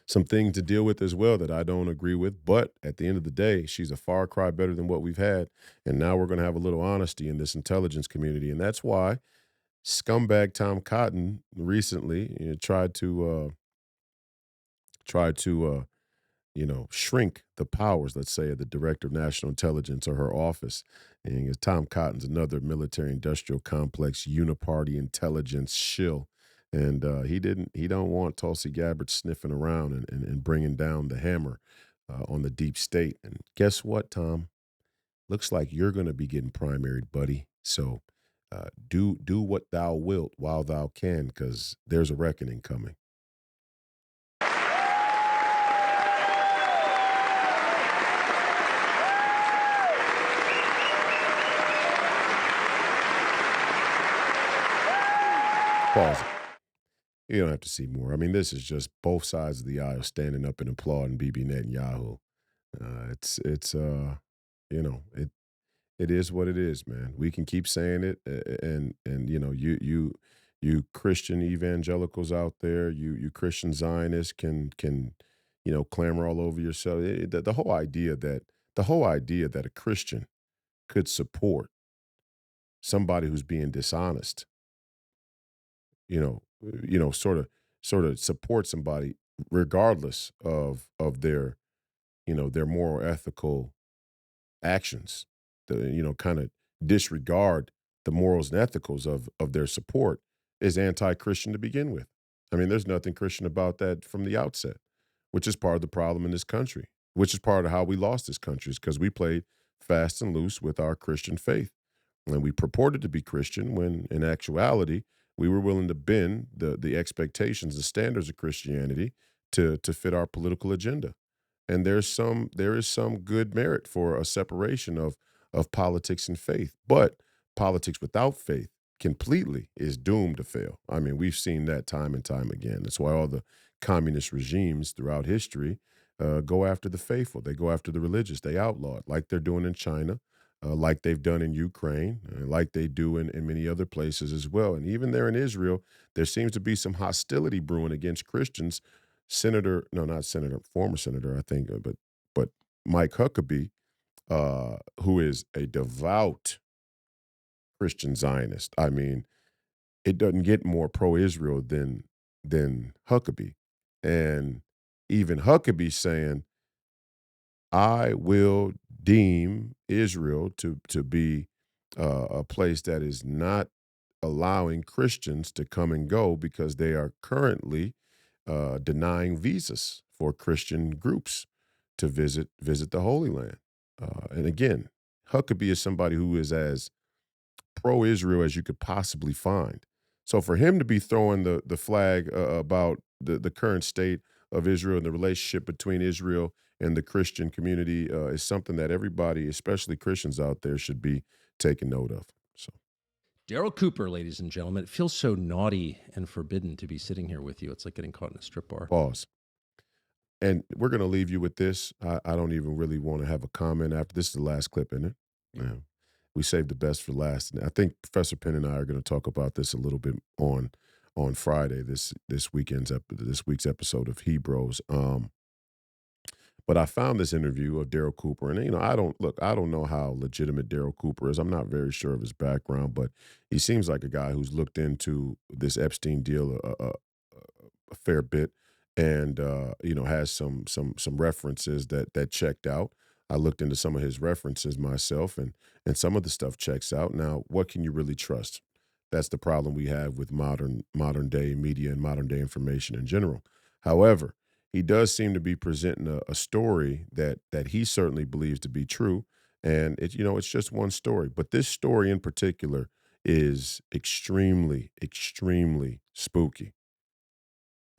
Speaker 2: things to deal with as well that I don't agree with. But at the end of the day, she's a far cry better than what we've had. And now we're going to have a little honesty in this intelligence community. And that's why scumbag Tom Cotton recently tried to shrink the powers, let's say, of the Director of National Intelligence or her office. And Tom Cotton's another military-industrial complex uniparty intelligence shill. And he don't want Tulsi Gabbard sniffing around and bringing down the hammer on the deep state. And guess what, Tom? Looks like you're going to be getting primaried, buddy. So do what thou wilt while thou can, because there's a reckoning coming. Pause. You don't have to see more. I mean, this is just both sides of the aisle standing up and applauding Bibi Netanyahu. It is what it is, man. We can keep saying it, and you Christian evangelicals out there, you Christian Zionists can clamor all over yourself. The whole idea that a Christian could support somebody who's being dishonest, sort of support somebody regardless of their moral ethical actions, kind of disregard the morals and ethicals of their support, is anti-Christian to begin with. I mean, there's nothing Christian about that from the outset, which is part of the problem in this country, which is part of how we lost this country, is because we played fast and loose with our Christian faith. And we purported to be Christian when in actuality, we were willing to bend the expectations, the standards of Christianity to fit our political agenda. And there is some good merit for a separation of politics and faith. But politics without faith completely is doomed to fail. I mean, we've seen that time and time again. That's why all the communist regimes throughout history go after the faithful. They go after the religious. They outlaw it, like they're doing in China, like they've done in Ukraine, like they do in many other places as well. And even there in Israel, there seems to be some hostility brewing against Christians. Former senator, I think, but Mike Huckabee, who is a devout Christian Zionist. I mean, it doesn't get more pro-Israel than Huckabee. And even Huckabee saying, I will deem Israel to be a place that is not allowing Christians to come and go because they are currently denying visas for Christian groups to visit the Holy Land. And again, Huckabee is somebody who is as pro-Israel as you could possibly find. So for him to be throwing the flag about the current state of Israel and the relationship between Israel and the Christian community is something that everybody, especially Christians out there, should be taking note of. So,
Speaker 21: Daryl Cooper, ladies and gentlemen, it feels so naughty and forbidden to be sitting here with you. It's like getting caught in a strip bar.
Speaker 2: Pause. And we're going to leave you with this. I don't even really want to have a comment after. This is the last clip, isn't it? Yeah. We saved the best for last. And I think Professor Penn and I are going to talk about this a little bit on Friday, this week's episode of Hebrews. But I found this interview of Daryl Cooper, and I don't know how legitimate Daryl Cooper is. I'm not very sure of his background, but he seems like a guy who's looked into this Epstein deal a fair bit, and has some references that checked out. I looked into some of his references myself, and some of the stuff checks out. Now, what can you really trust? That's the problem we have with modern day media and modern day information in general. However, he does seem to be presenting a story that he certainly believes to be true, and it's just one story. But this story in particular is extremely, extremely spooky.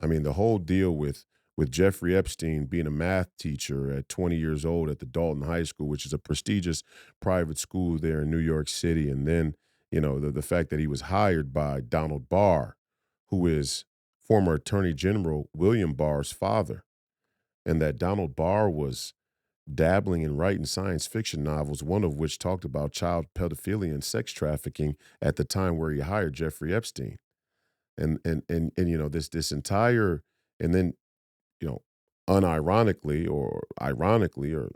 Speaker 2: I mean, the whole deal with Jeffrey Epstein being a math teacher at 20 years old at the Dalton High School, which is a prestigious private school there in New York City, and then the fact that he was hired by Donald Barr, who is former Attorney General William Barr's father, and that Donald Barr was dabbling in writing science fiction novels, one of which talked about child pedophilia and sex trafficking at the time where he hired Jeffrey Epstein. And this entire, and then unironically or ironically, or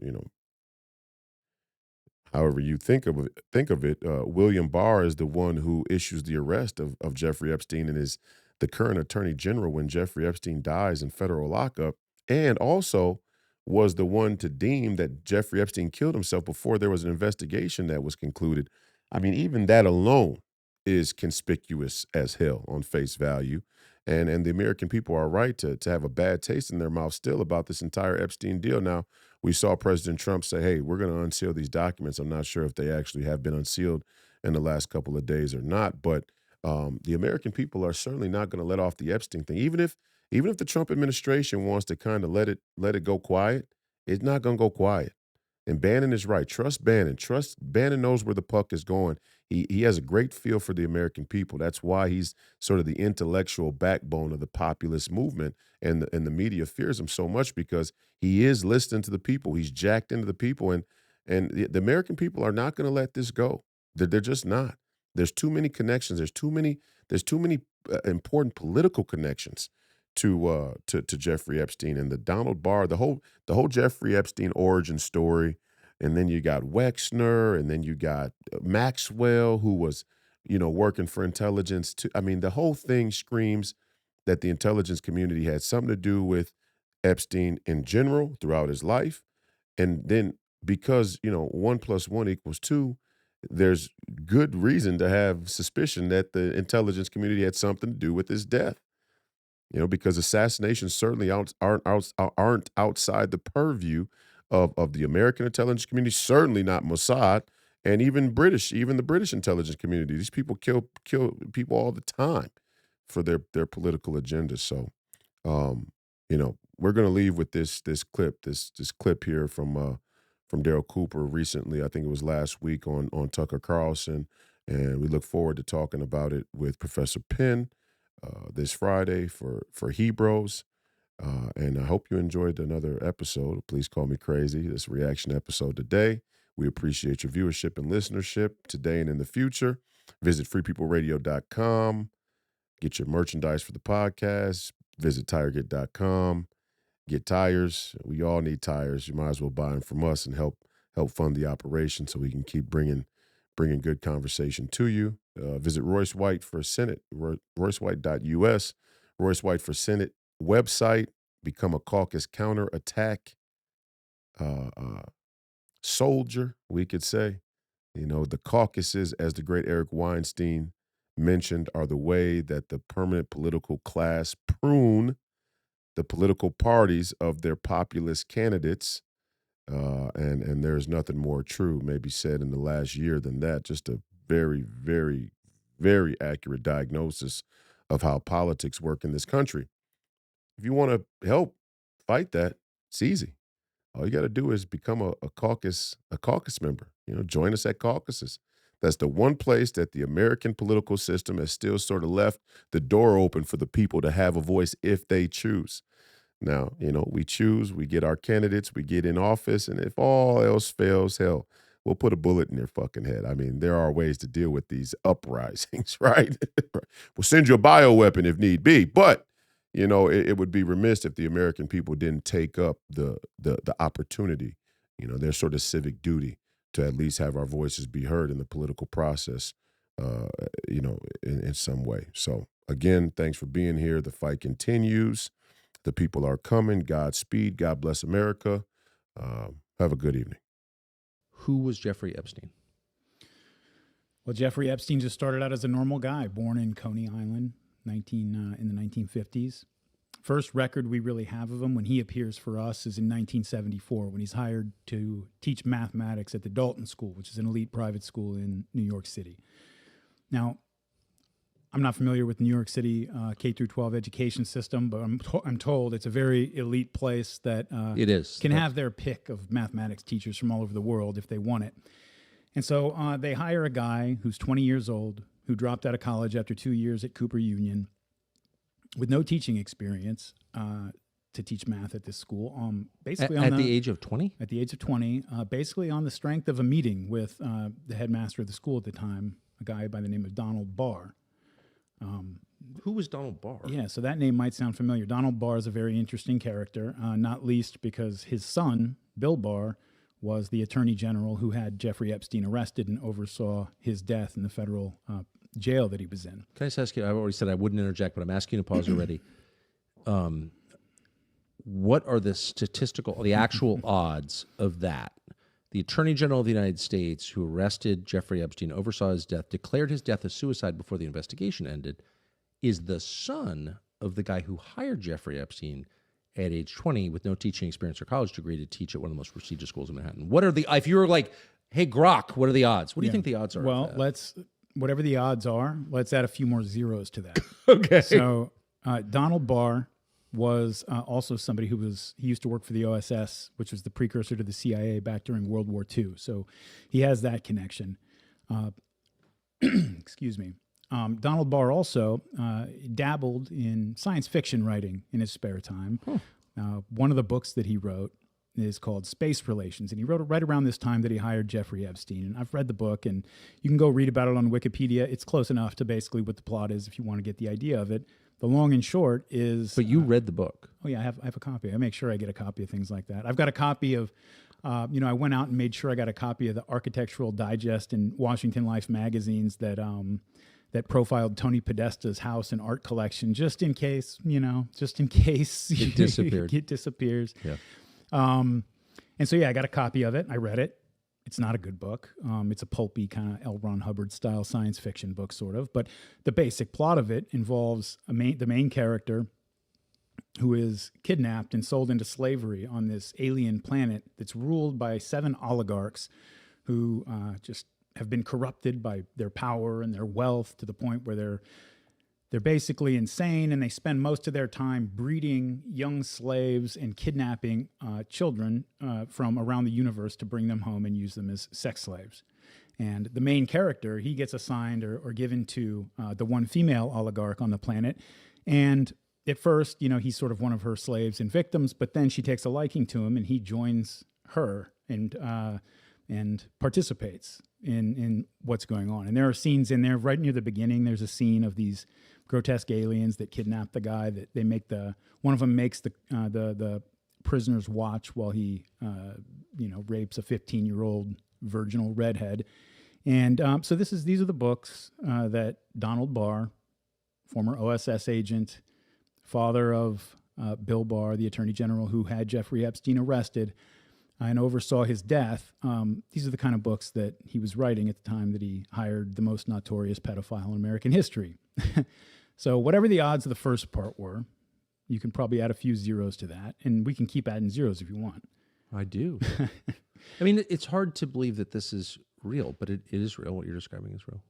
Speaker 2: however you think of it, William Barr is the one who issues the arrest of Jeffrey Epstein and is the current attorney general when Jeffrey Epstein dies in federal lockup, and also was the one to deem that Jeffrey Epstein killed himself before there was an investigation that was concluded. I mean, even that alone is conspicuous as hell on face value. And the American people are right to have a bad taste in their mouth still about this entire Epstein deal. Now, we saw President Trump say, hey, we're going to unseal these documents. I'm not sure if they actually have been unsealed in the last couple of days or not, but the American people are certainly not going to let off the Epstein thing. Even if the Trump administration wants to kind of let it go quiet, it's not going to go quiet. And Bannon is right. Trust Bannon. Trust Bannon knows where the puck is going. He has a great feel for the American people. That's why he's sort of the intellectual backbone of the populist movement, and the media fears him so much because he is listening to the people. He's jacked into the people, and the American people are not going to let this go. They're just not. There's too many connections. There's too many important political connections to Jeffrey Epstein and the Donald Barr, the whole Jeffrey Epstein origin story. And then you got Wexner, and then you got Maxwell, who was, working for intelligence. I mean, the whole thing screams that the intelligence community had something to do with Epstein in general throughout his life. And then because, 1 + 1 = 2, there's good reason to have suspicion that the intelligence community had something to do with his death. Because assassinations certainly aren't outside the purview of the American intelligence community, certainly not Mossad, and even the British intelligence community. These people kill people all the time for their political agendas. So, we're going to leave with this clip here from Daryl Cooper recently. I think it was last week on Tucker Carlson, and we look forward to talking about it with Professor Penn this Friday for Hebrews. And I hope you enjoyed another episode. Please call me crazy. This reaction episode today. We appreciate your viewership and listenership today and in the future. Visit freepeopleradio.com. Get your merchandise for the podcast. Visit tireget.com. Get tires. We all need tires. You might as well buy them from us and help fund the operation so we can keep bringing good conversation to you. Visit Royce White for Senate, roycewhite.us, Royce White for Senate website. Become a caucus counterattack soldier, we could say. The caucuses, as the great Eric Weinstein mentioned, are the way that the permanent political class prune the political parties of their populist candidates. And there's nothing more true maybe said in the last year than that. Just a very, very, very accurate diagnosis of how politics work in this country. If you want to help fight that, it's easy. All you got to do is become a caucus member. Join us at caucuses. That's the one place that the American political system has still sort of left the door open for the people to have a voice if they choose. Now, we choose, we get our candidates, we get in office, and if all else fails, hell, we'll put a bullet in their fucking head. I mean, there are ways to deal with these uprisings, right? We'll send you a bioweapon if need be, but it would be remiss if the American people didn't take up the opportunity, their sort of civic duty to at least have our voices be heard in the political process, in some way. So again, thanks for being here. The fight continues. The people are coming. Godspeed. God bless America. Have a good evening.
Speaker 21: Who was Jeffrey Epstein?
Speaker 1: Well, Jeffrey Epstein just started out as a normal guy, born in Coney Island, in the 1950s. First record we really have of him when he appears for us is in 1974, when he's hired to teach mathematics at the Dalton School, which is an elite private school in New York City. Now, I'm not familiar with the New York City K-12 education system, but I'm told it's a very elite place that
Speaker 21: it is.
Speaker 1: Can have their pick of mathematics teachers from all over the world if they want it. And so they hire a guy who's 20 years old, who dropped out of college after 2 years at Cooper Union with no teaching experience to teach math at this school. Basically
Speaker 21: at the age of 20?
Speaker 1: At the age of 20, basically on the strength of a meeting with the headmaster of the school at the time, a guy by the name of Donald Barr.
Speaker 21: Who was Donald Barr?
Speaker 1: Yeah, so that name might sound familiar. Donald Barr is a very interesting character, not least because his son, Bill Barr, was the attorney general who had Jeffrey Epstein arrested and oversaw his death in the federal jail that he was in.
Speaker 21: Can I just ask you, I already said I wouldn't interject, but I'm asking you to pause already. What are the actual odds of that? The Attorney General of the United States, who arrested Jeffrey Epstein, oversaw his death, declared his death a suicide before the investigation ended, is the son of the guy who hired Jeffrey Epstein at age 20 with no teaching experience or college degree to teach at one of the most prestigious schools in Manhattan. What are if you were like, hey, Grok, what are the odds? What do you think the odds are?
Speaker 1: Well, whatever the odds are, let's add a few more zeros to that.
Speaker 21: Okay.
Speaker 1: So Donald Barr was also somebody he used to work for the OSS, which was the precursor to the CIA back during World War II. So he has that connection. Excuse me. Donald Barr also dabbled in science fiction writing in his spare time. One of the books that he wrote is called Space Relations, and he wrote it right around this time that he hired Jeffrey Epstein. And I've read the book, and you can go read about it on Wikipedia. It's close enough to basically what the plot is if you want to get the idea of it. The long and short is...
Speaker 21: But you read the book.
Speaker 1: Oh, yeah, I have a copy. I make sure I get a copy of things like that. I've got a copy of... I went out and made sure I got a copy of the Architectural Digest and Washington Life magazines that profiled Tony Podesta's house and art collection, just in case
Speaker 21: it disappeared.
Speaker 1: It disappears.
Speaker 21: Yeah.
Speaker 1: And so I got a copy of it. I read it. It's not a good book. It's a pulpy kind of L. Ron Hubbard style science fiction book, sort of. But the basic plot of it involves the main character who is kidnapped and sold into slavery on this alien planet that's ruled by 7 oligarchs who just have been corrupted by their power and their wealth to the point where they're basically insane, and they spend most of their time breeding young slaves and kidnapping children from around the universe to bring them home and use them as sex slaves. And the main character, he gets assigned or given to the one female oligarch on the planet. And at first, he's sort of one of her slaves and victims, but then she takes a liking to him, and he joins her and participates in what's going on. And there are scenes in there right near the beginning. There's a scene of these grotesque aliens that kidnap the guy. That they make one of them makes the prisoners watch while he rapes a 15-year-old virginal redhead. And so these are the books that Donald Barr, former OSS agent, father of Bill Barr, the Attorney General who had Jeffrey Epstein arrested and oversaw his death. These are the kind of books that he was writing at the time that he hired the most notorious pedophile in American history. So whatever the odds of the first part were, you can probably add a few zeros to that, and we can keep adding zeros if you want.
Speaker 21: I do. I mean, it's hard to believe that this is real, but it is real. What you're describing is real.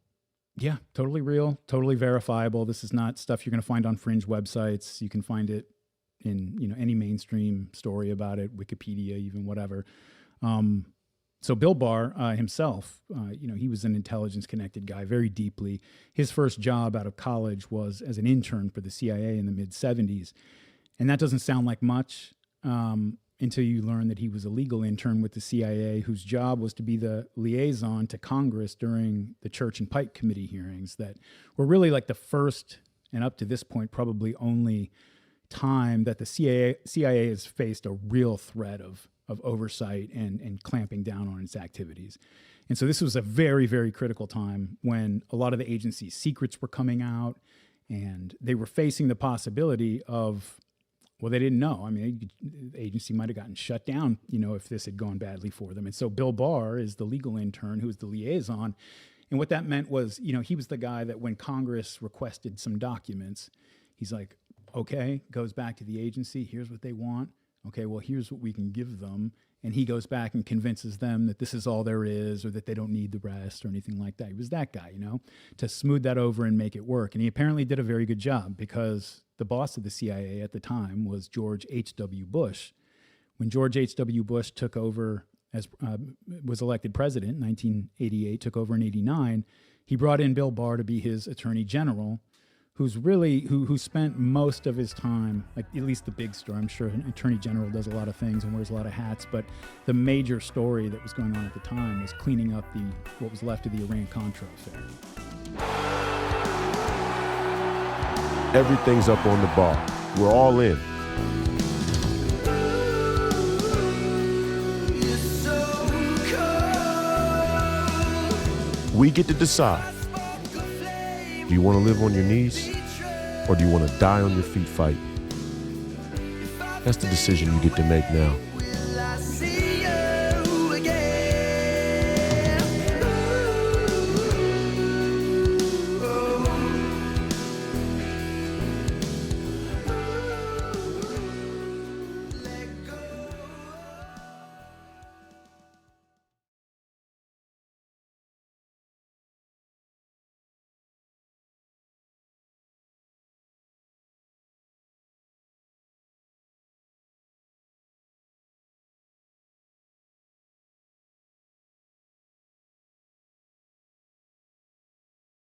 Speaker 1: Yeah, totally real, totally verifiable. This is not stuff you're going to find on fringe websites. You can find it in any mainstream story about it, Wikipedia, even whatever. So Bill Barr himself, he was an intelligence-connected guy, very deeply. His first job out of college was as an intern for the CIA in the mid-'70s. And that doesn't sound like much until you learn that he was a legal intern with the CIA whose job was to be the liaison to Congress during the Church and Pike Committee hearings that were really like the first, and up to this point, probably only time that the CIA has faced a real threat of oversight and clamping down on its activities. And so this was a very, very critical time when a lot of the agency's secrets were coming out, and they were facing the possibility of, well, they didn't know. I mean, the agency might have gotten shut down, if this had gone badly for them. And so Bill Barr is the legal intern who is the liaison. And what that meant was, he was the guy that when Congress requested some documents, he's like, okay, goes back to the agency, here's what they want. Okay, well, here's what we can give them. And he goes back and convinces them that this is all there is, or that they don't need the rest or anything like that. He was that guy, to smooth that over and make it work. And he apparently did a very good job because the boss of the CIA at the time was George H.W. Bush. When George H.W. Bush took over was elected president in 1988, took over in 89, he brought in Bill Barr to be his attorney general, who's really, who spent most of his time, like at least the big story. I'm sure an attorney general does a lot of things and wears a lot of hats, but the major story that was going on at the time was cleaning up what was left of the Iran-Contra affair.
Speaker 2: Everything's up on the bar. We're all in. We get to decide. Do you want to live on your knees, or do you want to die on your feet fighting? That's the decision you get to make now.